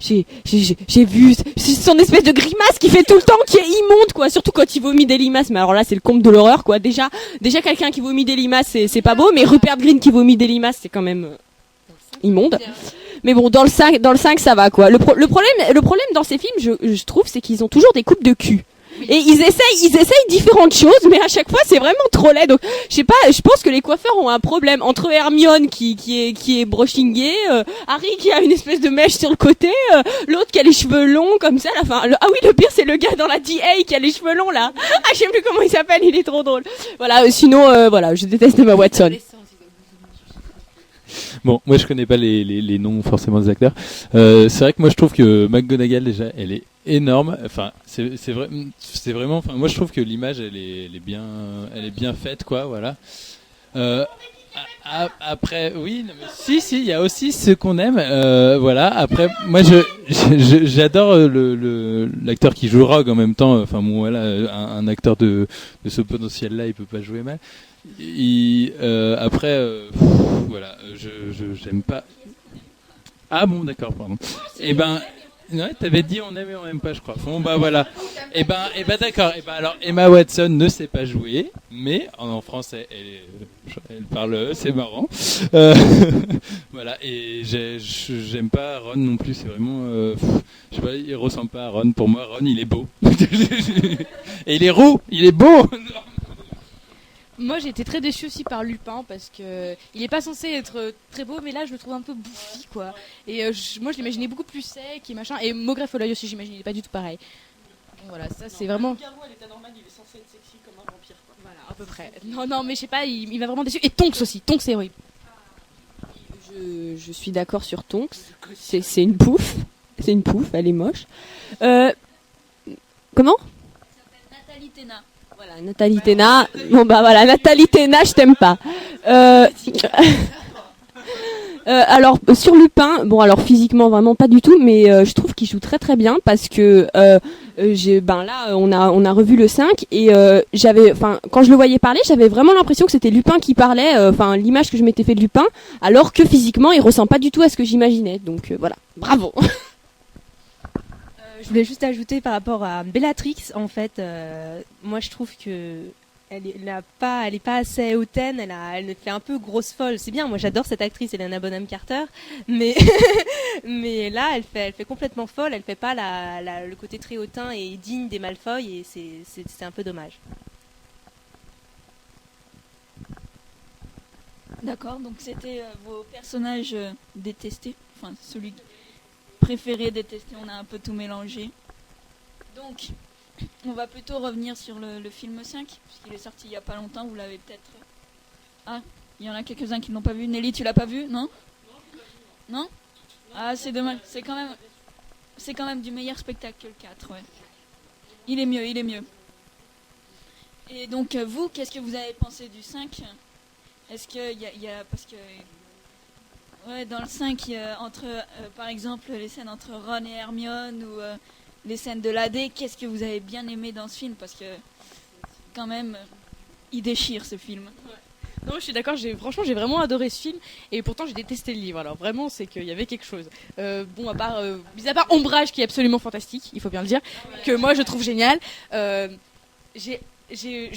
J'ai vu son espèce de grimace qui fait tout le temps, qui est immonde quoi, surtout quand il vomit des limaces. Mais alors là c'est le comble de l'horreur quoi. Déjà quelqu'un qui vomit des limaces c'est pas beau, mais Rupert Grint qui vomit des limaces c'est quand même immonde. Mais bon, dans le 5 ça va quoi. Le problème dans ces films, je trouve, c'est qu'ils ont toujours des coupes de cul. Et ils essayent différentes choses, mais à chaque fois c'est vraiment trop laid. Donc je sais pas, je pense que les coiffeurs ont un problème entre Hermione qui est brushingée, Harry qui a une espèce de mèche sur le côté, l'autre qui a les cheveux longs comme ça. Ah oui, le pire c'est le gars dans la DA qui a les cheveux longs là. Ah, je sais plus comment il s'appelle, il est trop drôle. Voilà, sinon voilà, je déteste Emma Watson. Bon, moi je connais pas les noms forcément des acteurs. C'est vrai que moi je trouve que McGonagall déjà, elle est énorme. Enfin, c'est vraiment. Enfin, moi je trouve que l'image elle est bien faite quoi. Voilà. Après, oui, non, mais si, il y a aussi ce qu'on aime. Voilà. Après, moi j'adore l'acteur qui joue Rogue en même temps. Enfin bon, voilà, un acteur de ce potentiel là, il peut pas jouer mal. Voilà, j'aime pas. Ah bon, d'accord, pardon. Et ben, ouais, t'avais dit on aime et on aime pas, je crois. Bon bah voilà. Et ben d'accord. Et ben alors Emma Watson ne sait pas jouer, mais en français elle parle, c'est marrant. Voilà. Et j'aime pas Ron non plus. C'est vraiment, je sais pas, il ressemble pas à Ron. Pour moi, Ron il est beau. Et il est roux, il est beau. Moi, j'ai été très déçue aussi par Lupin parce que il est pas censé être très beau, mais là, je le trouve un peu bouffi, quoi. Et moi, je l'imaginais beaucoup plus sec et machin. Et Maugref Folloy aussi, j'imagine, il est pas du tout pareil. Donc, voilà, ça, c'est vraiment. Garou à l'état normal, il est censé être sexy comme un vampire, quoi. Voilà, à peu près. Non, mais je sais pas, il m'a vraiment déçu. Et Tonks aussi. Tonks, c'est horrible. Je suis d'accord sur Tonks. C'est une pouffe. C'est une pouffe, elle est moche. Comment ? Nathalie Téna. Voilà, Nathalie Téna. Bon bah voilà, Nathalie Téna, je t'aime pas. Alors sur Lupin, bon alors physiquement vraiment pas du tout, mais je trouve qu'il joue très très bien parce que là on a revu le 5 et quand je le voyais parler, j'avais vraiment l'impression que c'était Lupin qui parlait, l'image que je m'étais fait de Lupin, alors que physiquement il ressemble pas du tout à ce que j'imaginais. Donc voilà, bravo. Je voulais juste ajouter par rapport à Bellatrix, en fait, moi je trouve que elle est pas assez hautaine, elle fait un peu grosse folle. C'est bien, moi j'adore cette actrice, Helena Bonham Carter, mais mais là elle fait complètement folle, elle fait pas le côté très hautain et digne des Malfoy et c'est un peu dommage. D'accord, donc c'était vos personnages détestés, enfin celui préféré, détesté, on a un peu tout mélangé. Donc, on va plutôt revenir sur le film 5, puisqu'il est sorti il y a pas longtemps, vous l'avez peut-être... Ah, il y en a quelques-uns qui ne l'ont pas vu. Nelly, tu l'as pas vu, non ? Non ? Ah, c'est dommage, c'est quand même du meilleur spectacle que le 4, ouais. Il est mieux. Et donc, vous, qu'est-ce que vous avez pensé du 5 ? Est-ce qu'il y a... Parce que... Ouais, dans le 5, par exemple, les scènes entre Ron et Hermione ou les scènes de l'AD, qu'est-ce que vous avez bien aimé dans ce film ? Parce que, quand même, il déchire ce film. Ouais. Non, je suis d'accord, franchement, j'ai vraiment adoré ce film et pourtant j'ai détesté le livre. Alors vraiment, c'est qu'il y avait quelque chose. Mis à part Ombrage qui est absolument fantastique, il faut bien le dire, que moi je trouve génial. Je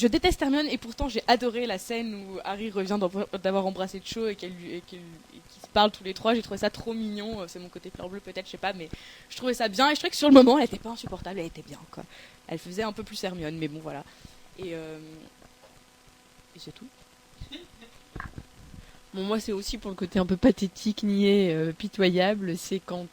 déteste Hermione et pourtant j'ai adoré la scène où Harry revient d'avoir embrassé Cho et qu'ils se parlent tous les trois. J'ai trouvé ça trop mignon. C'est mon côté fleur bleue peut-être, je sais pas, mais je trouvais ça bien et je trouvais que sur le moment elle était pas insupportable, elle était bien quoi. Elle faisait un peu plus Hermione, mais bon voilà. Et c'est tout. Bon, moi, c'est aussi pour le côté un peu pathétique, niais, pitoyable. C'est quand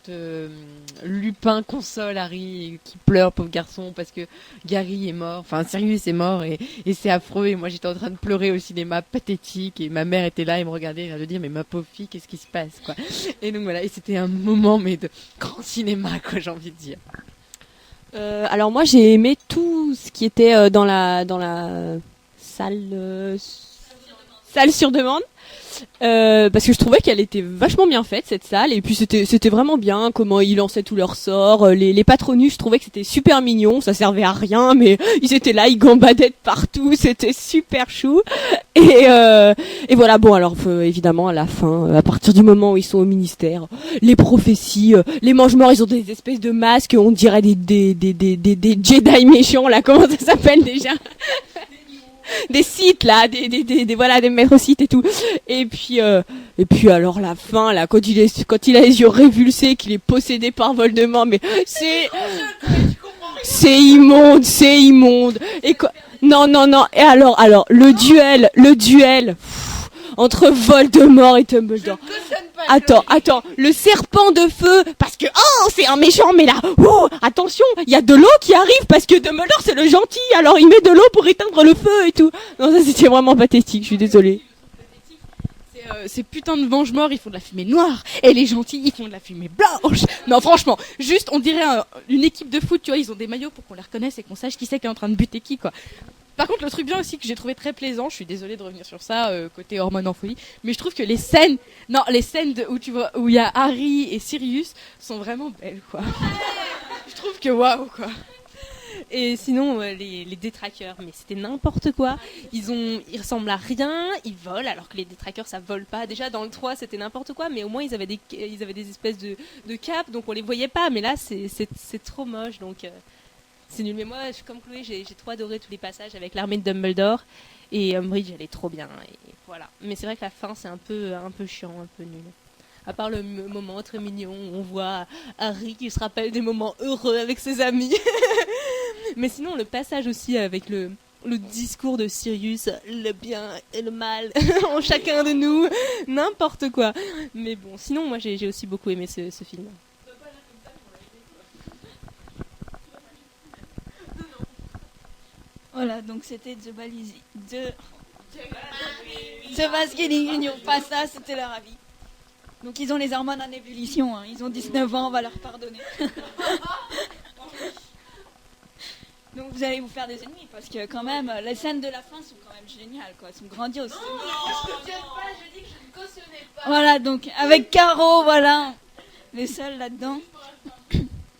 Lupin console Harry qui pleure, pauvre garçon, parce que Gary est mort. Enfin, Sirius est mort et c'est affreux. Et moi, j'étais en train de pleurer au cinéma, pathétique. Et ma mère était là et me regardait, et de dire, mais ma pauvre fille, qu'est-ce qui se passe, quoi. Et donc voilà. Et c'était un moment, mais de grand cinéma, quoi, j'ai envie de dire. Alors moi, j'ai aimé tout ce qui était dans la salle sur demande. Parce que je trouvais qu'elle était vachement bien faite cette salle et puis c'était vraiment bien comment ils lançaient tous leurs sorts, les patronus, je trouvais que c'était super mignon, ça servait à rien mais ils étaient là, ils gambadaient de partout, c'était super chou et voilà. Bon alors évidemment à la fin, à partir du moment où ils sont au ministère, les prophéties, les mange-morts, ils ont des espèces de masques, on dirait des Jedi méchants là, comment ça s'appelle déjà? Des sites là, des maîtres sites et tout. Et puis alors la fin là, quand il a les yeux révulsés, qu'il est possédé par Voldemort, mais c'est immonde. Et quoi? Non. Et alors le duel entre Voldemort et Dumbledore. Attends, le serpent de feu, parce que c'est un méchant, mais là, attention, il y a de l'eau qui arrive parce que Dumbledore c'est le gentil, alors il met de l'eau pour éteindre le feu et tout. Non, ça c'était vraiment pathétique, je suis désolée. Ces putains de mange-morts, ils font de la fumée noire et les gentils, ils font de la fumée blanche. Non, franchement, juste, on dirait une équipe de foot, tu vois, ils ont des maillots pour qu'on les reconnaisse et qu'on sache qui c'est qui est en train de buter qui, quoi. Par contre, le truc bien aussi que j'ai trouvé très plaisant, je suis désolée de revenir sur ça, côté hormones en folie, mais je trouve que les scènes où il y a Harry et Sirius sont vraiment belles, quoi. Je trouve que waouh, quoi. Et sinon, les détraqueurs, mais c'était n'importe quoi. Ils ressemblent à rien, ils volent, alors que les détraqueurs, ça vole pas. Déjà, dans le 3, c'était n'importe quoi, mais au moins, ils avaient des espèces de capes, donc on les voyait pas. Mais là, c'est trop moche, donc c'est nul. Mais moi, comme Chloé, j'ai trop adoré tous les passages avec l'armée de Dumbledore. Et Umbridge, elle est trop bien. Et voilà. Mais c'est vrai que la fin, c'est un peu chiant, un peu nul. À part le moment très mignon où on voit Harry qui se rappelle des moments heureux avec ses amis. Mais sinon, le passage aussi avec le le discours de Sirius, le bien et le mal en chacun de nous, n'importe quoi. Mais bon, sinon moi j'ai aussi beaucoup aimé ce film. Voilà, donc c'était The Basilisk Union, pas ça, c'était leur avis. Donc ils ont les hormones en ébullition, hein. Ils ont 19 ans, on va leur pardonner. Donc vous allez vous faire des ennemis, parce que quand même, les scènes de la fin sont quand même géniales, quoi. Elles sont grandioses. Je dis que je ne cautionnais pas. Voilà, donc avec Caro, voilà, les seuls là-dedans.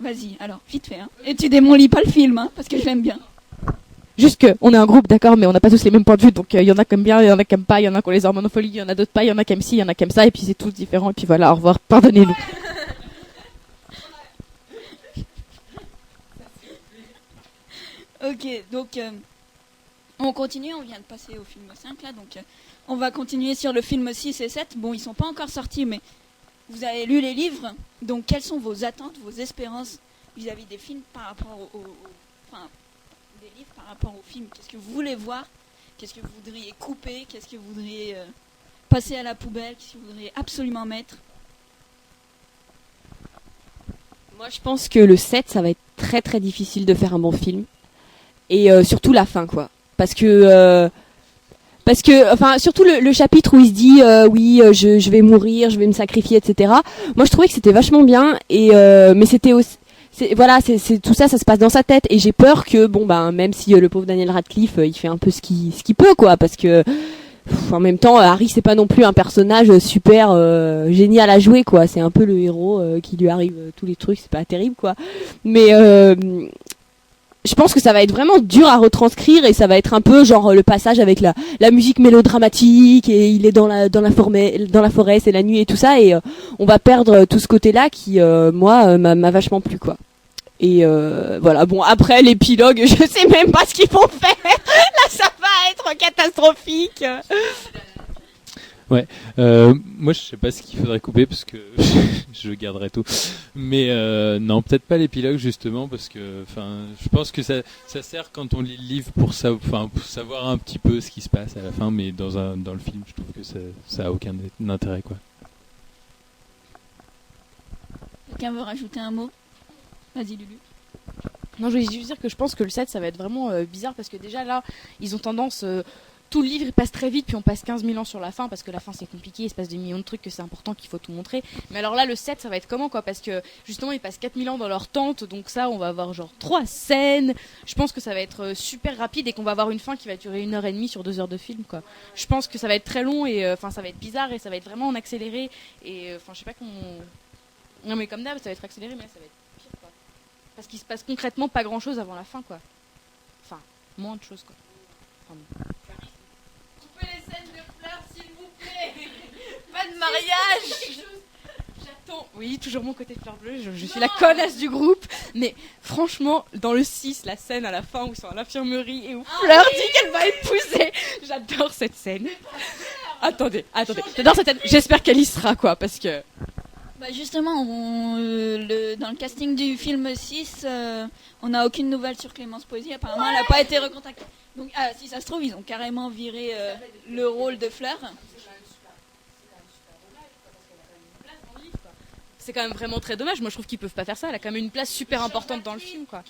Vas-y, alors, vite fait, hein. Et tu démolis pas le film, hein, parce que je l'aime bien. Juste que, on est un groupe, d'accord, mais on n'a pas tous les mêmes points de vue, donc il y en a qui aiment bien, il y en a qui aiment pas, il y en a qui ont les hormones en folie, il y en a d'autres pas, il y en a qui aiment ci, il y en a qui aiment ça, et puis c'est tous différent, et puis voilà, au revoir, pardonnez-nous. Ok, donc on continue, on vient de passer au film 5 là, donc on va continuer sur le film 6 et 7. Bon, ils sont pas encore sortis, mais vous avez lu les livres, donc quelles sont vos attentes, vos espérances vis-à-vis des films par rapport enfin, des livres par rapport aux films? Qu'est-ce que vous voulez voir? Qu'est-ce que vous voudriez couper? Qu'est-ce que vous voudriez passer à la poubelle? Qu'est-ce que vous voudriez absolument mettre? Moi, je pense que le 7, ça va être très très difficile de faire un bon film. Et surtout la fin, quoi. Parce que, enfin, surtout le chapitre où il se dit, oui, je vais mourir, je vais me sacrifier, etc. Moi, je trouvais que c'était vachement bien. Et mais c'était aussi, voilà, c'est tout ça, ça se passe dans sa tête. Et j'ai peur que, bon, ben, même si le pauvre Daniel Radcliffe, il fait un peu ce qu'il peut, quoi, parce que. En même temps, Harry, c'est pas non plus un personnage super génial à jouer, quoi. C'est un peu le héros qui lui arrive tous les trucs, c'est pas terrible, quoi. Mais je pense que ça va être vraiment dur à retranscrire et ça va être un peu genre le passage avec la musique mélodramatique et il est dans la forêt, c'est la nuit et tout ça et on va perdre tout ce côté-là qui moi m'a vachement plu, quoi. Et voilà, bon, après l'épilogue, je sais même pas ce qu'ils vont faire. Là, ça va être catastrophique. Ouais, moi je sais pas ce qu'il faudrait couper parce que je garderai tout. Mais non, peut-être pas l'épilogue justement parce que, enfin, je pense que ça sert quand on lit le livre pour savoir un petit peu ce qui se passe à la fin, mais dans le film, je trouve que ça a aucun intérêt, quoi. Quelqu'un veut rajouter un mot? Vas-y, Lulu. Non, je voulais juste dire que je pense que le 7, ça va être vraiment bizarre parce que déjà là, ils ont tendance. Tout le livre il passe très vite, puis on passe 15 000 ans sur la fin parce que la fin c'est compliqué, il se passe des millions de trucs, que c'est important, qu'il faut tout montrer. Mais alors là, le 7, ça va être comment, quoi? Parce que justement, ils passent 4 000 ans dans leur tente, donc ça, on va avoir genre 3 scènes. Je pense que ça va être super rapide et qu'on va avoir une fin qui va durer 1h30 sur 2 heures de film, quoi. Je pense que ça va être très long et enfin, ça va être bizarre et ça va être vraiment en accéléré. Et enfin, je sais pas comment. Non, mais comme d'hab, ça va être accéléré, mais ça va être pire, quoi. Parce qu'il se passe concrètement pas grand chose avant la fin, quoi. Enfin, moins de choses, quoi. Enfin, bon. Les scènes de fleurs, s'il vous plaît. Pas de mariage. J'attends. Oui, toujours mon côté fleur bleue. Je suis la connasse du groupe. Mais franchement, dans le 6, la scène à la fin où ils sont à l'infirmerie et où Fleur dit qu'elle va épouser. J'adore cette scène. Attendez. J'adore cette scène. J'espère qu'elle y sera, quoi, parce que. Bah justement, dans le casting du film 6, on n'a aucune nouvelle sur Clémence Poésy. Apparemment, elle n'a pas été recontactée. Donc, si ça se trouve, ils ont carrément viré le rôle de Fleur. C'est quand même vraiment très dommage. Moi, je trouve qu'ils peuvent pas faire ça. Elle a quand même une place super importante dans le film, quoi.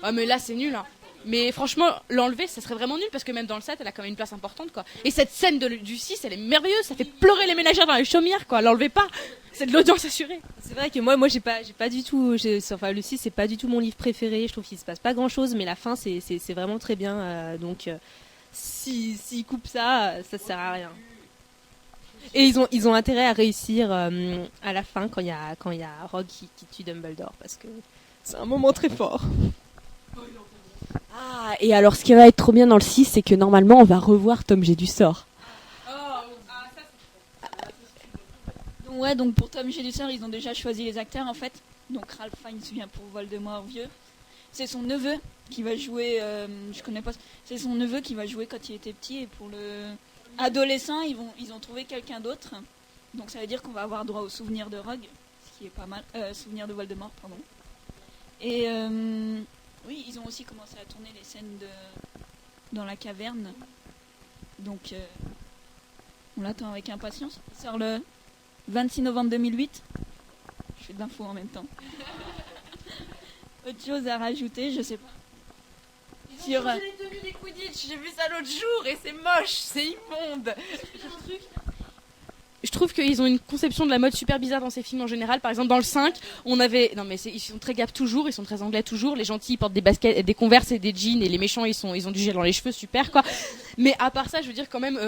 Ah, mais là, c'est nul, hein. Mais franchement, l'enlever, ça serait vraiment nul parce que même dans le 7, elle a quand même une place importante, quoi. Et cette scène du 6, elle est merveilleuse. Ça fait pleurer les ménagères dans les chaumières, quoi. L'enlevez pas. C'est de l'audience assurée. C'est vrai que moi j'ai pas du tout, enfin le 6 c'est pas du tout mon livre préféré. Je trouve qu'il se passe pas grand chose, mais la fin c'est vraiment très bien. Donc s'ils coupent ça sert à rien. Et ils ont intérêt à réussir à la fin quand il y a Rogue qui tue Dumbledore parce que c'est un moment très fort. Ah, et alors ce qui va être trop bien dans le 6, c'est que normalement on va revoir Tom G. du Sort. Ouais, donc pour Tom Jedusor, ils ont déjà choisi les acteurs en fait. Donc Ralph Fiennes vient pour Voldemort vieux. C'est son neveu qui va jouer. Je connais pas. C'est son neveu qui va jouer quand il était petit. Et pour le adolescent, ils ont trouvé quelqu'un d'autre. Donc ça veut dire qu'on va avoir droit au souvenir de Rogue, ce qui est pas mal. Souvenir de Voldemort, pardon. Et Oui, ils ont aussi commencé à tourner les scènes dans la caverne. Donc, on l'attend avec impatience. Il sort le 26 novembre 2008. Je fais de l'info en même temps. Autre chose à rajouter, je sais pas. Sur les tenues des Quidditch, j'ai vu ça l'autre jour et c'est moche, c'est immonde. Je trouve qu'ils ont une conception de la mode super bizarre dans ces films en général. Par exemple, dans le 5, on avait... Non, mais ils sont très gap toujours, ils sont très anglais toujours. Les gentils, ils portent des baskets, des Converse et des jeans, et les méchants, ils ont du gel dans les cheveux, super, quoi. Mais à part ça, je veux dire, quand même,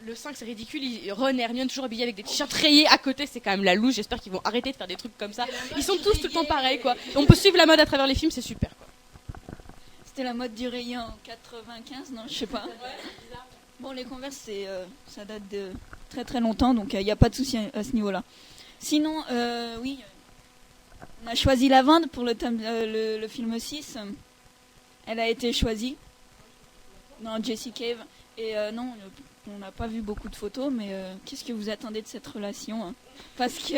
le 5, c'est ridicule. Ron et Hermione, toujours habillés avec des t-shirts rayés à côté, c'est quand même la louche. J'espère qu'ils vont arrêter de faire des trucs comme ça. Ils sont tous tout le temps pareils, quoi. On peut suivre la mode à travers les films, c'est super, quoi. C'était la mode du rayon en 95, non, je sais pas. Bon, les Converse, ça date de très très longtemps, donc il n'y a pas de souci à ce niveau-là. Sinon, oui, on a choisi Lavande pour le film 6. Elle a été choisie dans Jessie Cave. Et non, on n'a pas vu beaucoup de photos, mais qu'est-ce que vous attendez de cette relation, hein? Parce que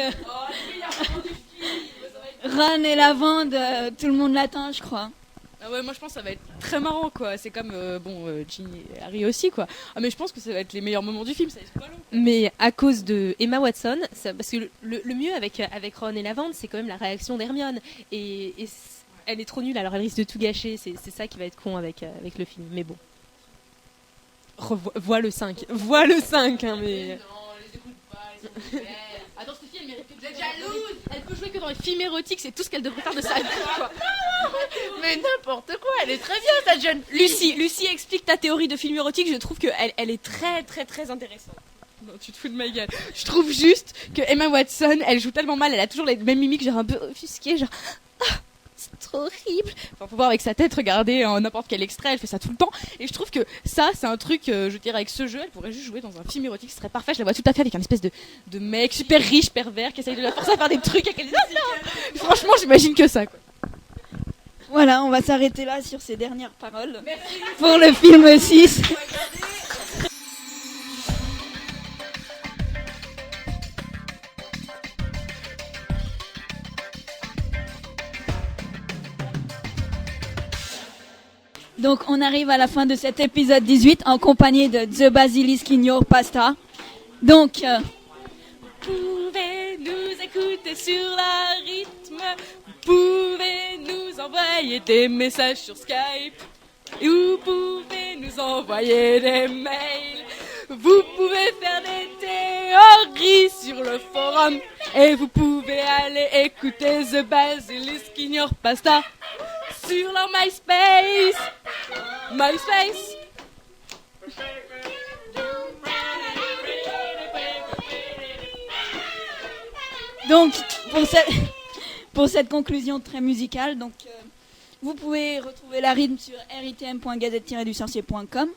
Ron et Lavande, tout le monde l'attend, je crois. Ah ouais, moi je pense que ça va être très marrant, quoi. C'est comme Ginny et Harry aussi, quoi. Ah, mais je pense que ça va être les meilleurs moments du film, ça va être pas long. Mais à cause de Emma Watson, parce que le mieux avec Ron et Lavande, c'est quand même la réaction d'Hermione. Et elle est trop nulle, alors elle risque de tout gâcher. C'est ça qui va être con avec le film. Mais bon. Vois le 5. Vois le 5, hein, mais... Non, les écoute pas, ils sont super. Attends, cette fille, elle mérite que vous êtes jalouse. Elle peut jouer que dans les films érotiques, c'est tout ce qu'elle devrait faire de sa vie, quoi. Mais n'importe quoi, elle est très bien, cette jeune fille. Lucie, explique ta théorie de film érotique, je trouve qu'elle est très très très intéressante. Non, tu te fous de ma gueule. Je trouve juste que Emma Watson, elle joue tellement mal, elle a toujours les mêmes mimiques, genre un peu offusquées, genre... c'est trop horrible. Enfin, faut voir avec sa tête, regarder n'importe quel extrait, elle fait ça tout le temps. Et je trouve que ça, c'est un truc, je dirais, avec ce jeu, elle pourrait juste jouer dans un film érotique, ce serait parfait. Je la vois tout à fait avec un espèce de mec super riche, pervers, qui essaye de la forcer à faire des trucs. Franchement, j'imagine que ça, quoi. Voilà, on va s'arrêter là sur ces dernières paroles. Merci. Pour le film 6. Donc on arrive à la fin de cet épisode 18 en compagnie de The Basilisk in Your Pasta. Donc vous pouvez nous écouter sur la rythme, vous pouvez nous envoyer des messages sur Skype, et vous pouvez nous envoyer des mails, vous pouvez faire des théories sur le forum, et vous pouvez aller écouter The Basilisk in Your Pasta sur leur MySpace. MySpace. Donc pour cette conclusion très musicale, donc vous pouvez retrouver la rythme sur ritm.gazette-du-sorcier.com,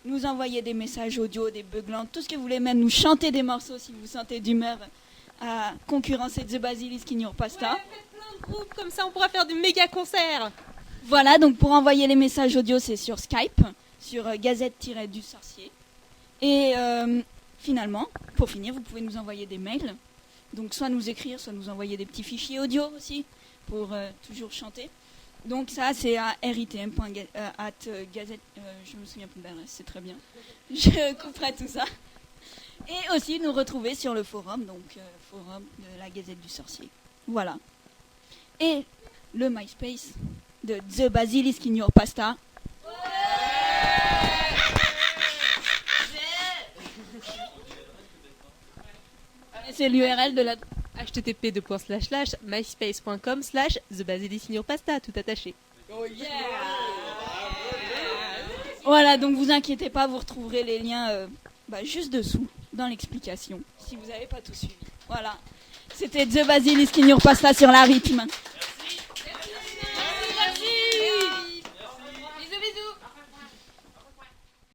nous envoyer des messages audio, des beuglantes, tout ce que vous voulez, même nous chanter des morceaux si vous sentez d'humeur à concurrencer The Basilisk in Your Pasta. Ouais, faites plein de groupes, comme ça on pourra faire du méga concert. Voilà, donc pour envoyer les messages audio, c'est sur Skype, sur gazette-du-sorcier. Et finalement, pour finir, vous pouvez nous envoyer des mails. Donc soit nous écrire, soit nous envoyer des petits fichiers audio aussi, pour toujours chanter. Donc ça, c'est à ritm.gazette... je me souviens plus de l'adresse, c'est très bien. Je couperai tout ça. Et aussi nous retrouver sur le forum, donc forum de la Gazette du Sorcier. Voilà. Et le MySpace de The Basilisk in Your Pasta. Et c'est l'URL de la... http://myspace.com/thebasiliskinaurpasta, tout attaché. Oh yeah! Voilà, donc vous inquiétez pas, vous retrouverez les liens juste dessous, dans l'explication, si vous n'avez pas tout suivi. Voilà. C'était The Basilisk in Your Pasta sur la rythme.